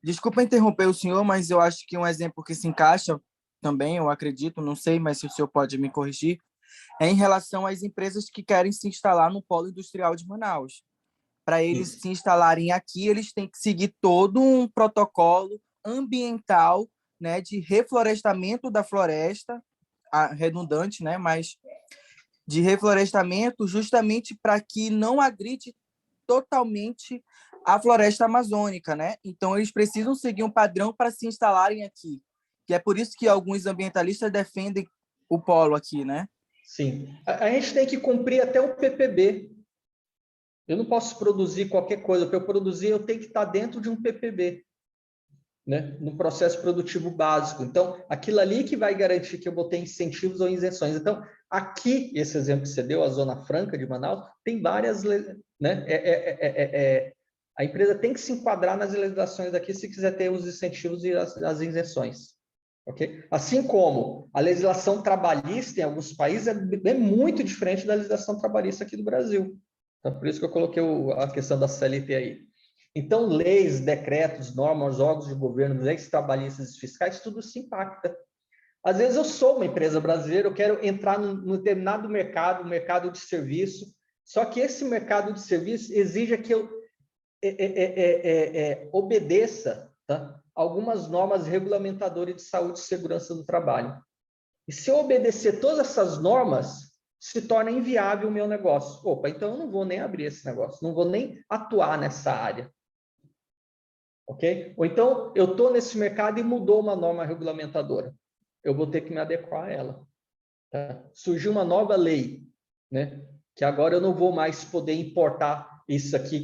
Desculpa interromper o senhor, mas eu acho que um exemplo que se encaixa também, eu acredito, não sei, mas se o senhor pode me corrigir, é em relação às empresas que querem se instalar no polo industrial de Manaus. Para eles se instalarem aqui, eles têm que seguir todo um protocolo ambiental, né, de reflorestamento da floresta, redundante, né, mas de reflorestamento justamente para que não agride totalmente a floresta amazônica, né? Então, eles precisam seguir um padrão para se instalarem aqui, que é por isso que alguns ambientalistas defendem o polo aqui, né? Sim. A gente tem que cumprir até o PPB. Eu não posso produzir qualquer coisa. Para eu produzir, eu tenho que estar dentro de um PPB, né? No processo produtivo básico. Então, aquilo ali que vai garantir que eu vou ter incentivos ou isenções. Então, aqui, esse exemplo que você deu, a Zona Franca de Manaus, tem várias, né? A empresa tem que se enquadrar nas legislações daqui se quiser ter os incentivos e as isenções. Okay? Assim como a legislação trabalhista em alguns países é muito diferente da legislação trabalhista aqui do Brasil. Então, por isso que eu coloquei a questão da CLT aí. Então, leis, decretos, normas, órgãos de governo, leis trabalhistas e fiscais, tudo se impacta. Às vezes eu sou uma empresa brasileira, eu quero entrar num determinado mercado, mercado de serviço, só que esse mercado de serviço exige que eu obedeça, tá, algumas normas regulamentadoras de saúde e segurança do trabalho. E se eu obedecer todas essas normas, se torna inviável o meu negócio. Opa, então eu não vou nem abrir esse negócio, não vou nem atuar nessa área. Ok? Ou então, eu estou nesse mercado e mudou uma norma regulamentadora. Eu vou ter que me adequar a ela. Tá? Surgiu uma nova lei, né? Que agora eu não vou mais poder importar isso aqui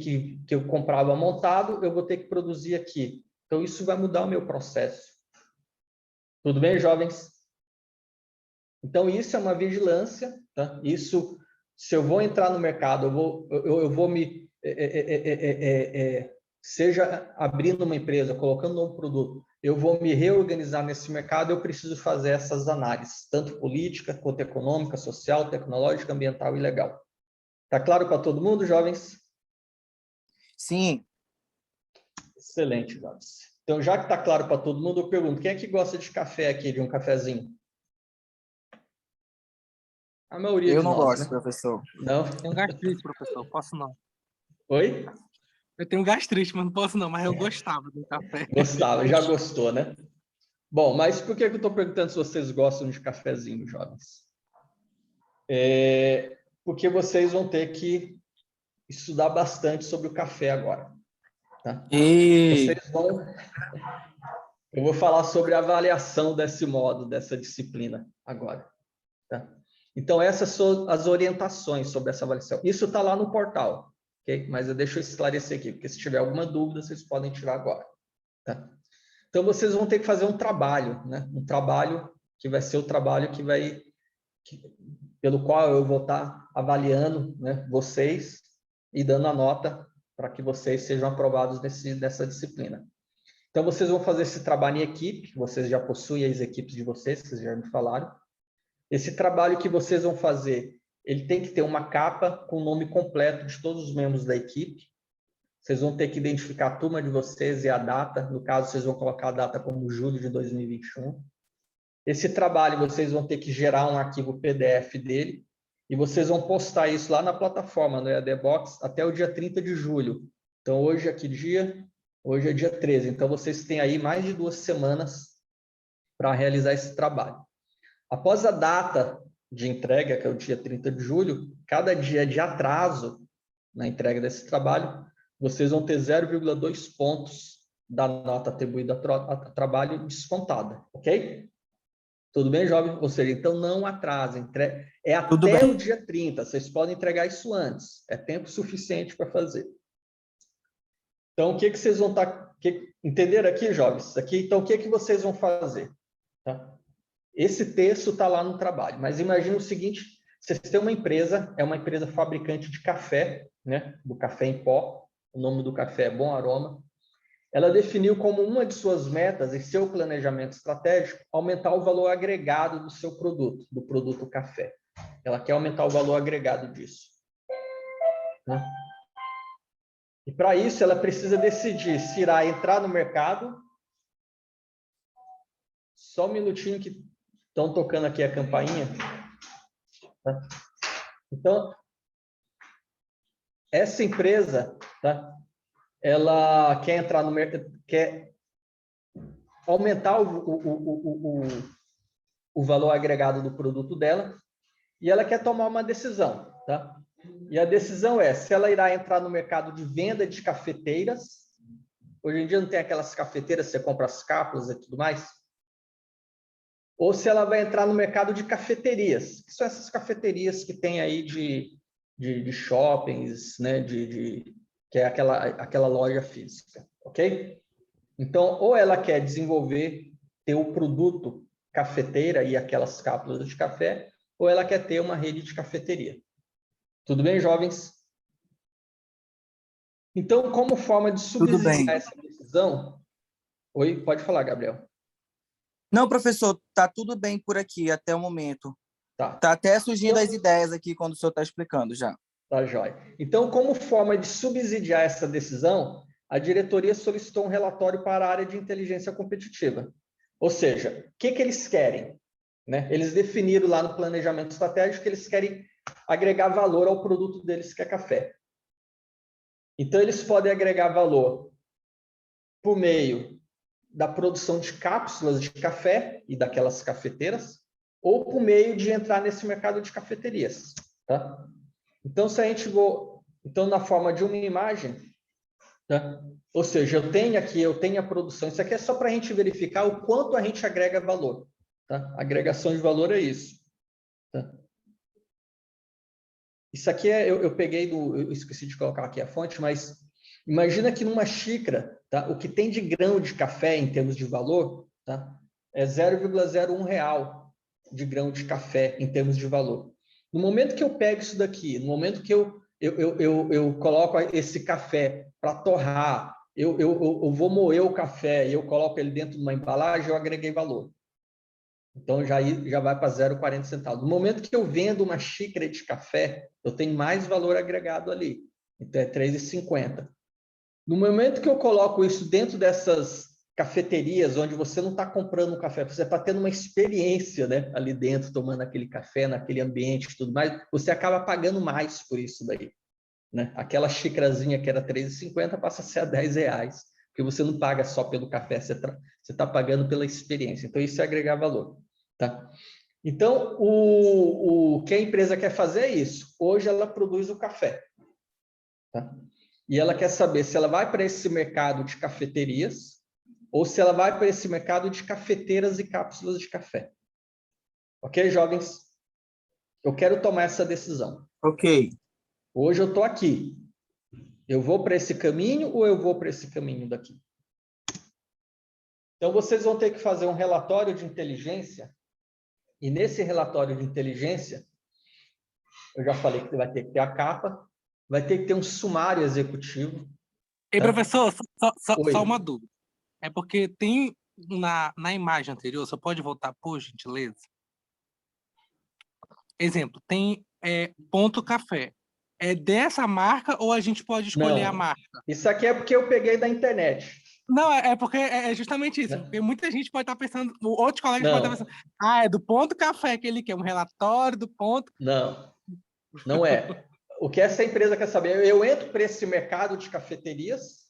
que eu comprava montado, eu vou ter que produzir aqui. Então, isso vai mudar o meu processo. Tudo bem, jovens? Então, isso é uma vigilância. Tá? Isso, se eu vou entrar no mercado, eu vou me... seja abrindo uma empresa, colocando um novo produto, eu vou me reorganizar nesse mercado, eu preciso fazer essas análises, tanto política, quanto econômica, social, tecnológica, ambiental e legal. Tá claro para todo mundo, jovens? Sim. Excelente, jovens. Então, já que está claro para todo mundo, eu pergunto, quem é que gosta de café aqui, de um cafezinho? A maioria Eu de não nós, gosto, né? professor. Não? Tenho gastrite, professor. Posso não. Oi? Eu tenho gastrite, mas não posso não. Mas eu gostava do café. Gostava, já gostou, né? Bom, mas por que eu estou perguntando se vocês gostam de cafezinho, jovens? Porque vocês vão ter que estudar bastante sobre o café agora. Tá? E... Eu vou falar sobre a avaliação desse modo, dessa disciplina agora. Tá? Então, essas são as orientações sobre essa avaliação. Isso está lá no portal, ok? Mas eu deixo esclarecer aqui, porque se tiver alguma dúvida, vocês podem tirar agora. Tá? Então, vocês vão ter que fazer um trabalho, né? Um trabalho que vai ser o trabalho pelo qual eu vou estar avaliando, né, vocês e dando a nota para que vocês sejam aprovados nessa disciplina. Então, vocês vão fazer esse trabalho em equipe, vocês já possuem as equipes de vocês, que vocês já me falaram. Esse trabalho que vocês vão fazer, ele tem que ter uma capa com o nome completo de todos os membros da equipe. Vocês vão ter que identificar a turma de vocês e a data. No caso, vocês vão colocar a data como julho de 2021. Esse trabalho, vocês vão ter que gerar um arquivo PDF dele e vocês vão postar isso lá na plataforma, no EAD Box, até o dia 30 de julho. Então, hoje é que dia? Hoje é dia 13. Então, vocês têm aí mais de 2 semanas para realizar esse trabalho. Após a data de entrega, que é o dia 30 de julho, cada dia de atraso na entrega desse trabalho, vocês vão ter 0,2 pontos da nota atribuída a trabalho descontada, ok? Tudo bem, jovem? Ou seja, então não atrasem. É até o dia 30. Vocês podem entregar isso antes. É tempo suficiente para fazer. Então, o que vocês vão estar... Entenderam aqui, jovens? Então, o que vocês vão fazer? Tá? Esse texto está lá no trabalho. Mas imagine o seguinte, vocês têm uma empresa, é uma empresa fabricante de café, né? Do café em pó. O nome do café é Bom Aroma. Ela definiu como uma de suas metas em seu planejamento estratégico aumentar o valor agregado do seu produto, do produto café. Ela quer aumentar o valor agregado disso. Né? E para isso ela precisa decidir se irá entrar no mercado. Só um minutinho que estão tocando aqui a campainha. Tá? Então, essa empresa, tá? Ela quer entrar no mercado, quer aumentar o valor agregado do produto dela e ela quer tomar uma decisão, tá? E a decisão é se ela irá entrar no mercado de venda de cafeteiras. Hoje em dia não tem aquelas cafeteiras, você compra as cápsulas e tudo mais. Ou se ela vai entrar no mercado de cafeterias, que são essas cafeterias que tem aí de shoppings, né? Que é aquela loja física, ok? Então, ou ela quer desenvolver, ter o produto cafeteira e aquelas cápsulas de café, ou ela quer ter uma rede de cafeteria. Tudo bem, jovens? Então, como forma de subsidiar essa decisão... Oi, pode falar, Gabriel. Não, professor, tá tudo bem por aqui até o momento. Tá até surgindo as ideias aqui quando o senhor está explicando já. Tá, joia. Então, como forma de subsidiar essa decisão, a diretoria solicitou um relatório para a área de inteligência competitiva. Ou seja, o que eles querem? Né? Eles definiram lá no planejamento estratégico que eles querem agregar valor ao produto deles, que é café. Então, eles podem agregar valor por meio da produção de cápsulas de café e daquelas cafeteiras, ou por meio de entrar nesse mercado de cafeterias. Tá? Então, se a gente for... Então, na forma de uma imagem, tá? Ou seja, eu tenho a produção. Isso aqui é só para a gente verificar o quanto a gente agrega valor. Tá? Agregação de valor é isso. Tá? Isso aqui eu peguei eu esqueci de colocar aqui a fonte, mas imagina que numa xícara, tá? O que tem de grão de café em termos de valor, tá? É 0,01 real de grão de café em termos de valor. No momento que eu pego isso daqui, no momento que eu coloco esse café para torrar, eu vou moer o café e eu coloco ele dentro de uma embalagem, eu agreguei valor. Então, já vai para 0,40 centavos. No momento que eu vendo uma xícara de café, eu tenho mais valor agregado ali. Então, é 3,50. No momento que eu coloco isso dentro dessas cafeterias, onde você não está comprando um café, você está tendo uma experiência, né, ali dentro, tomando aquele café, naquele ambiente e tudo mais, você acaba pagando mais por isso daí. Né? Aquela xícarazinha que era 3,50 passa a ser a 10 reais, porque você não paga só pelo café, você está pagando pela experiência. Então, isso é agregar valor. Tá? Então, o que a empresa quer fazer é isso. Hoje, ela produz o café. Tá? E ela quer saber se ela vai para esse mercado de cafeterias ou se ela vai para esse mercado de cafeteiras e cápsulas de café. Ok, jovens? Eu quero tomar essa decisão. Ok. Hoje eu estou aqui. Eu vou para esse caminho ou eu vou para esse caminho daqui? Então, vocês vão ter que fazer um relatório de inteligência, e nesse relatório de inteligência, eu já falei que vai ter que ter a capa, vai ter que ter um sumário executivo. Ei, tá? professor, Oi. só uma dúvida. É porque tem na imagem anterior, você pode voltar, por gentileza? Exemplo, tem ponto café. É dessa marca ou a gente pode escolher a Não, marca? isso aqui é porque eu peguei da internet. Não, é porque é justamente isso. Não. Porque muita gente pode estar pensando, outros colegas podem estar Não, pensando, é do ponto café que ele quer, um relatório do ponto. não é. O que essa empresa quer saber? Eu entro para esse mercado de cafeterias,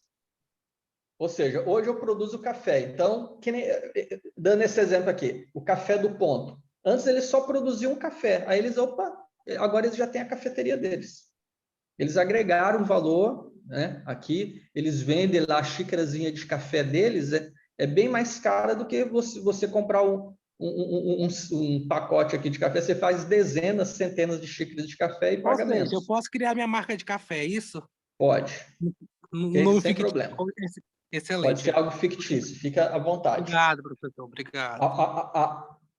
ou seja, hoje eu produzo café. Então, dando esse exemplo aqui, o café do ponto. Antes eles só produziam café. Aí eles, agora eles já têm a cafeteria deles. Eles agregaram valor, né? Aqui, eles vendem lá a xícarazinha de café deles, é bem mais cara do que você comprar um pacote aqui de café. Você faz dezenas, centenas de xícaras de café e paga Ou seja, eu menos. posso criar minha marca de café, é isso? Pode, Não sem fica problema. Pode excelente. ser algo fictício, fica à vontade. Obrigado, professor, obrigado.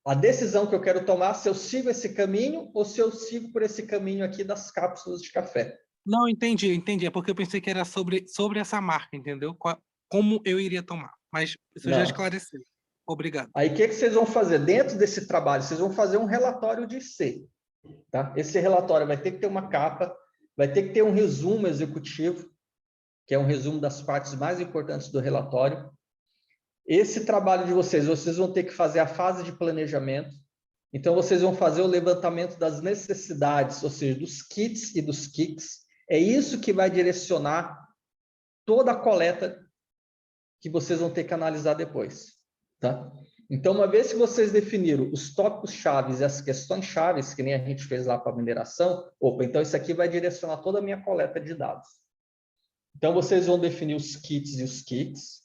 A decisão que eu quero tomar, se eu sigo esse caminho ou se eu sigo por esse caminho aqui das cápsulas de café. Não, entendi. É porque eu pensei que era sobre essa marca, entendeu? Como eu iria tomar. Mas isso já Não. esclareceu. Obrigado. Aí, o que vocês vão fazer? Dentro desse trabalho, vocês vão fazer um relatório de IC. Tá? Esse relatório vai ter que ter uma capa, vai ter que ter um resumo executivo, que é um resumo das partes mais importantes do relatório. Esse trabalho de vocês vão ter que fazer a fase de planejamento. Então, vocês vão fazer o levantamento das necessidades, ou seja, dos kits e dos kicks. É isso que vai direcionar toda a coleta que vocês vão ter que analisar depois. Tá? Então, uma vez que vocês definiram os tópicos chaves e as questões chaves, que nem a gente fez lá para a mineração, então isso aqui vai direcionar toda a minha coleta de dados. Então, vocês vão definir os kits e os kicks,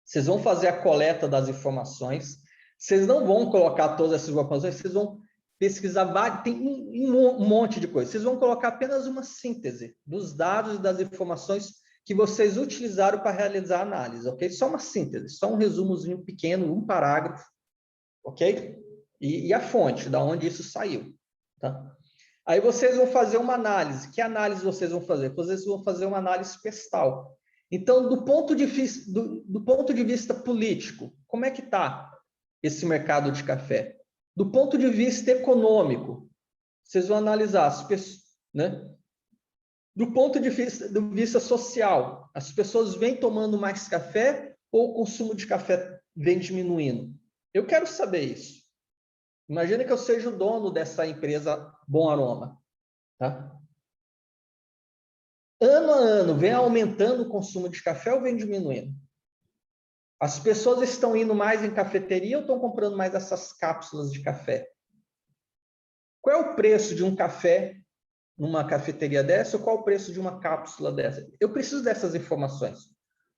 vocês vão fazer a coleta das informações, vocês não vão colocar todas essas informações, vocês vão pesquisar, tem um monte de coisa. Vocês vão colocar apenas uma síntese dos dados e das informações que vocês utilizaram para realizar a análise, ok? Só uma síntese, só um resumozinho pequeno, um parágrafo, ok? E a fonte, da onde isso saiu, tá? Aí vocês vão fazer uma análise. Que análise vocês vão fazer? Vocês vão fazer uma análise pestal. Então, do ponto de vista político, como é que está esse mercado de café? Do ponto de vista econômico, vocês vão analisar as pessoas, né? Do ponto de vista social, as pessoas vêm tomando mais café ou o consumo de café vem diminuindo? Eu quero saber isso. Imagina que eu seja o dono dessa empresa Bom Aroma, tá? Ano a ano, vem aumentando o consumo de café ou vem diminuindo? As pessoas estão indo mais em cafeteria ou estão comprando mais essas cápsulas de café? Qual é o preço de um café numa cafeteria dessa ou qual é o preço de uma cápsula dessa? Eu preciso dessas informações.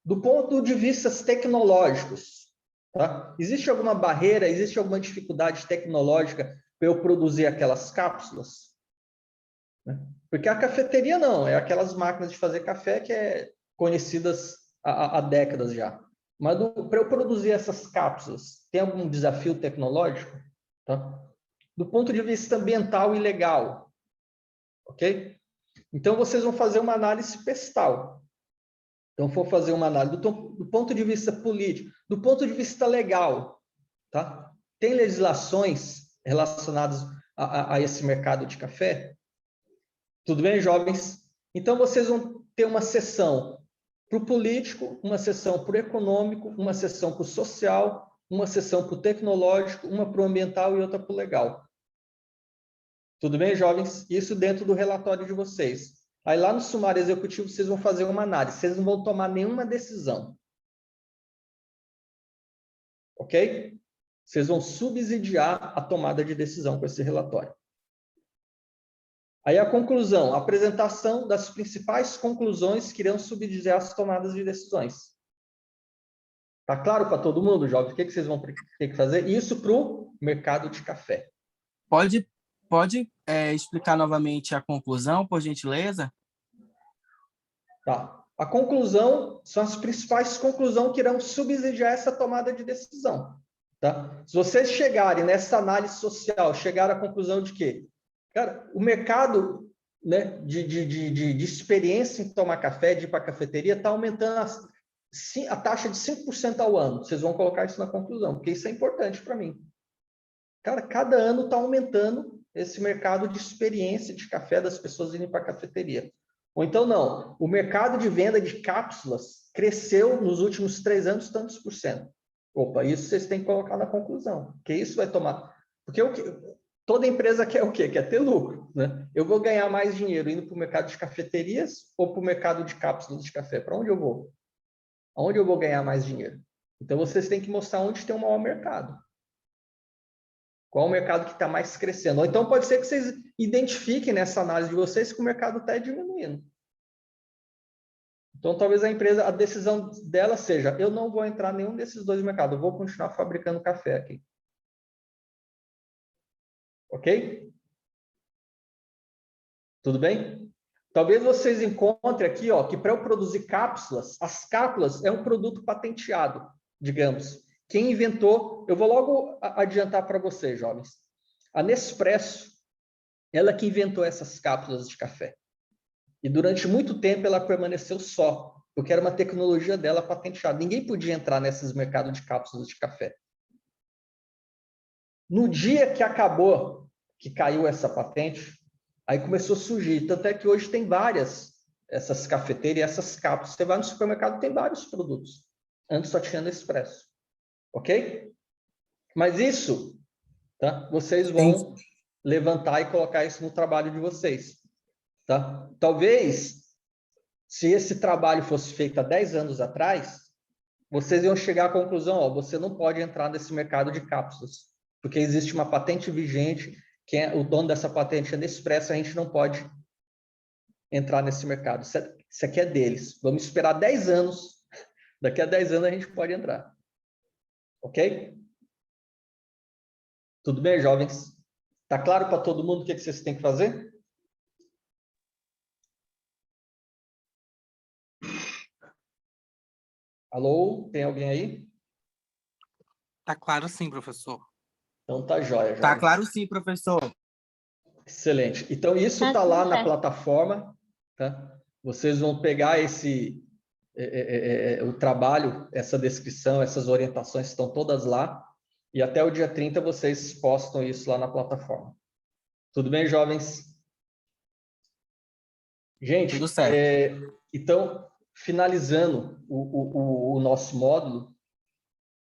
Do ponto de vista tecnológicos, tá? Existe alguma barreira, existe alguma dificuldade tecnológica para eu produzir aquelas cápsulas? Porque a cafeteria não, é aquelas máquinas de fazer café que é conhecidas há décadas já. Mas para eu produzir essas cápsulas, tem algum desafio tecnológico? Tá? Do ponto de vista ambiental e legal, ok? Então, vocês vão fazer uma análise pestal. Então, vou fazer uma análise do ponto de vista político, do ponto de vista legal, tá? Tem legislações relacionadas a esse mercado de café? Tudo bem, jovens? Então, vocês vão ter uma sessão para o político, uma sessão para o econômico, uma sessão para o social, uma sessão para o tecnológico, uma para o ambiental e outra para o legal. Tudo bem, jovens? Isso dentro do relatório de vocês. Aí, lá no sumário executivo, vocês vão fazer uma análise. Vocês não vão tomar nenhuma decisão. Ok? Vocês vão subsidiar a tomada de decisão com esse relatório. Aí a conclusão, a apresentação das principais conclusões que irão subsidiar as tomadas de decisões. Tá claro para todo mundo, jovens? O que vocês vão ter que fazer? Isso para o mercado de café. Pode explicar novamente a conclusão, por gentileza? Tá. A conclusão são as principais conclusões que irão subsidiar essa tomada de decisão. Tá? Se vocês chegarem nessa análise social, chegaram à conclusão de que, cara, o mercado, né, de experiência em tomar café, de ir para a cafeteria, está aumentando a taxa de 5% ao ano. Vocês vão colocar isso na conclusão, porque isso é importante para mim. Cara, cada ano está aumentando esse mercado de experiência de café das pessoas irem para a cafeteria. Ou então, não, o mercado de venda de cápsulas cresceu nos últimos 3 anos tantos por cento. Opa, isso vocês têm que colocar na conclusão, porque isso vai tomar... Porque toda empresa quer o quê? Quer ter lucro, né? Eu vou ganhar mais dinheiro indo para o mercado de cafeterias ou para o mercado de cápsulas de café? Para onde eu vou? Aonde eu vou ganhar mais dinheiro? Então, vocês têm que mostrar onde tem um maior mercado. Qual o mercado que está mais crescendo? Ou então, pode ser que vocês identifiquem nessa análise de vocês que o mercado está diminuindo. Então, talvez a decisão dela seja, eu não vou entrar em nenhum desses 2 mercados, eu vou continuar fabricando café aqui. Ok? Tudo bem? Talvez vocês encontrem aqui, ó, que para eu produzir cápsulas, as cápsulas é um produto patenteado, digamos. Quem inventou, eu vou logo adiantar para vocês, jovens. A Nespresso, ela que inventou essas cápsulas de café. E durante muito tempo ela permaneceu só, porque era uma tecnologia dela patenteada. Ninguém podia entrar nesses mercados de cápsulas de café. No dia que acabou, que caiu essa patente, aí começou a surgir. Tanto é que hoje tem várias, essas cafeteiras e essas cápsulas. Você vai no supermercado, tem vários produtos. Antes só tinha Nespresso. Ok? Mas isso, tá? Vocês vão levantar e colocar isso no trabalho de vocês. Tá? Talvez, se esse trabalho fosse feito há 10 anos atrás, vocês iam chegar à conclusão, ó, você não pode entrar nesse mercado de cápsulas, porque existe uma patente vigente, o dono dessa patente é Nespresso, a gente não pode entrar nesse mercado. Isso aqui é deles. Vamos esperar 10 anos, daqui a 10 anos a gente pode entrar. Ok? Tudo bem, jovens? Tá claro para todo mundo o que vocês têm que fazer? Alô? Tem alguém aí? Tá claro sim, professor. Então tá jóia. Tá claro sim, professor. Excelente. Então isso tá lá na plataforma, tá? Vocês vão pegar o trabalho, essa descrição, essas orientações estão todas lá, e até o dia 30 vocês postam isso lá na plataforma. Tudo bem, jovens? Gente, tudo certo. Então, finalizando o nosso módulo,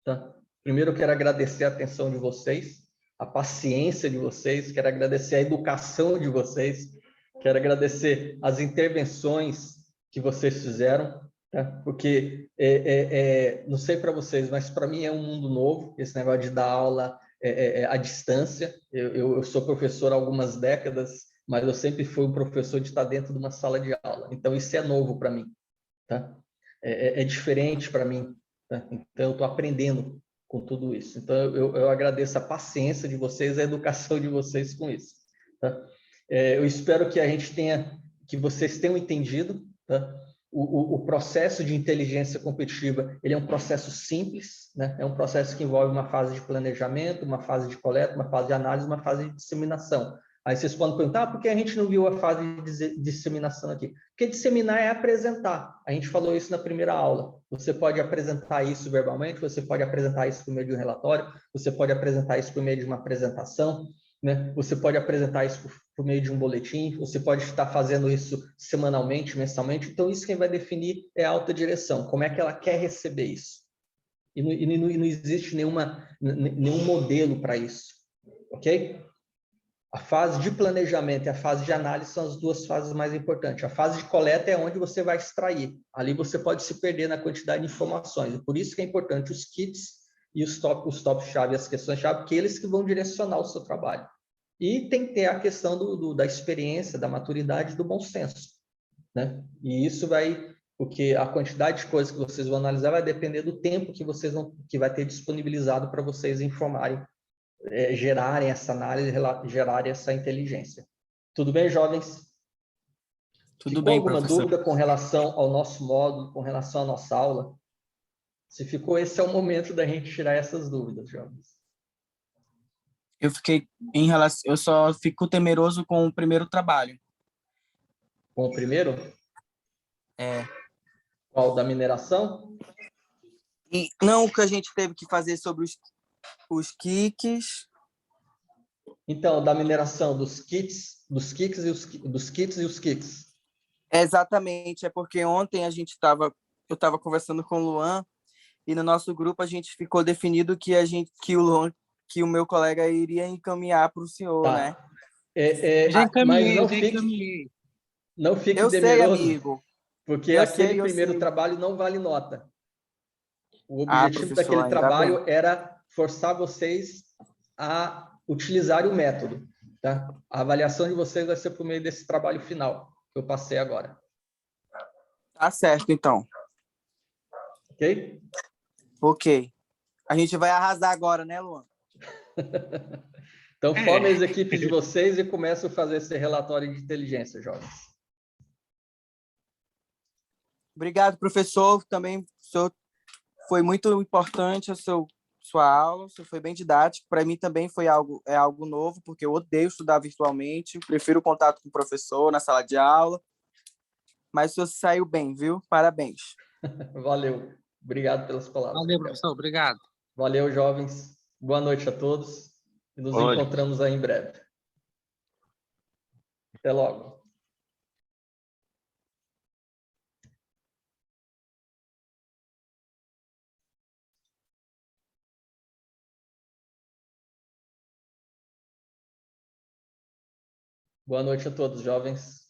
tá? Primeiro eu quero agradecer a atenção de vocês, a paciência de vocês, quero agradecer a educação de vocês, quero agradecer as intervenções que vocês fizeram, tá? Porque, não sei para vocês, mas para mim é um mundo novo, esse negócio de dar aula à distância. Eu sou professor há algumas décadas, mas eu sempre fui um professor de estar dentro de uma sala de aula. Então, isso é novo para mim, tá? É diferente para mim, tá? Então, eu estou aprendendo com tudo isso. Então, eu agradeço a paciência de vocês, a educação de vocês com isso, tá? Eu espero que vocês tenham entendido, tá? O processo de inteligência competitiva, ele é um processo simples, né? É um processo que envolve uma fase de planejamento, uma fase de coleta, uma fase de análise, uma fase de disseminação. Aí vocês podem perguntar, por que a gente não viu a fase de disseminação aqui? Porque disseminar é apresentar. A gente falou isso na primeira aula. Você pode apresentar isso verbalmente, você pode apresentar isso por meio de um relatório, você pode apresentar isso por meio de uma apresentação, né? Você pode apresentar isso por meio de um boletim, você pode estar fazendo isso semanalmente, mensalmente. Então, isso quem vai definir é a alta direção, como é que ela quer receber isso. E não existe nenhum modelo para isso, ok? A fase de planejamento e a fase de análise são as 2 fases mais importantes. A fase de coleta é onde você vai extrair. Ali você pode se perder na quantidade de informações. E por isso que é importante os kits e os tópicos-chave, as questões-chave, porque eles que vão direcionar o seu trabalho. E tem que ter a questão da experiência, da maturidade, do bom senso, né? E isso vai porque a quantidade de coisas que vocês vão analisar vai depender do tempo que vai ter disponibilizado para vocês informarem, gerarem essa análise, gerarem essa inteligência. Tudo bem, jovens? Tudo Ficou bem, alguma professor. dúvida com relação ao nosso módulo, com relação à nossa aula? Se ficou, esse é o momento da gente tirar essas dúvidas, jovens. Eu só fico temeroso com o primeiro trabalho. Com o primeiro? Qual, da mineração? E não o que a gente teve que fazer sobre os kicks. Então, da mineração dos kits e os kicks. Exatamente, é porque ontem eu estava conversando com o Luan e no nosso grupo a gente ficou definido que o meu colega iria encaminhar para o senhor, Tá. né? Já Mas encaminhei. não fique Eu sei, temeroso, amigo. porque Eu aquele sei, eu primeiro sei. trabalho não vale nota. O objetivo professor, daquele ainda trabalho bem. era forçar vocês a utilizarem o método. Tá? A avaliação de vocês vai ser por meio desse trabalho final que eu passei agora. Tá certo, então. Ok? Ok. A gente vai arrasar agora, né, Luan? Então, formem as equipes de vocês e comecem a fazer esse relatório de inteligência, jovens. Obrigado, professor. Também foi muito importante sua aula. O senhor foi bem didático. Para mim também é algo novo, porque eu odeio estudar virtualmente. Prefiro o contato com o professor na sala de aula. Mas o senhor saiu bem, viu? Parabéns. Valeu. Obrigado pelas palavras. Valeu, professor. Obrigado. Valeu, jovens. Boa noite a todos. E nos encontramos aí em breve. Até logo. Boa noite a todos, jovens.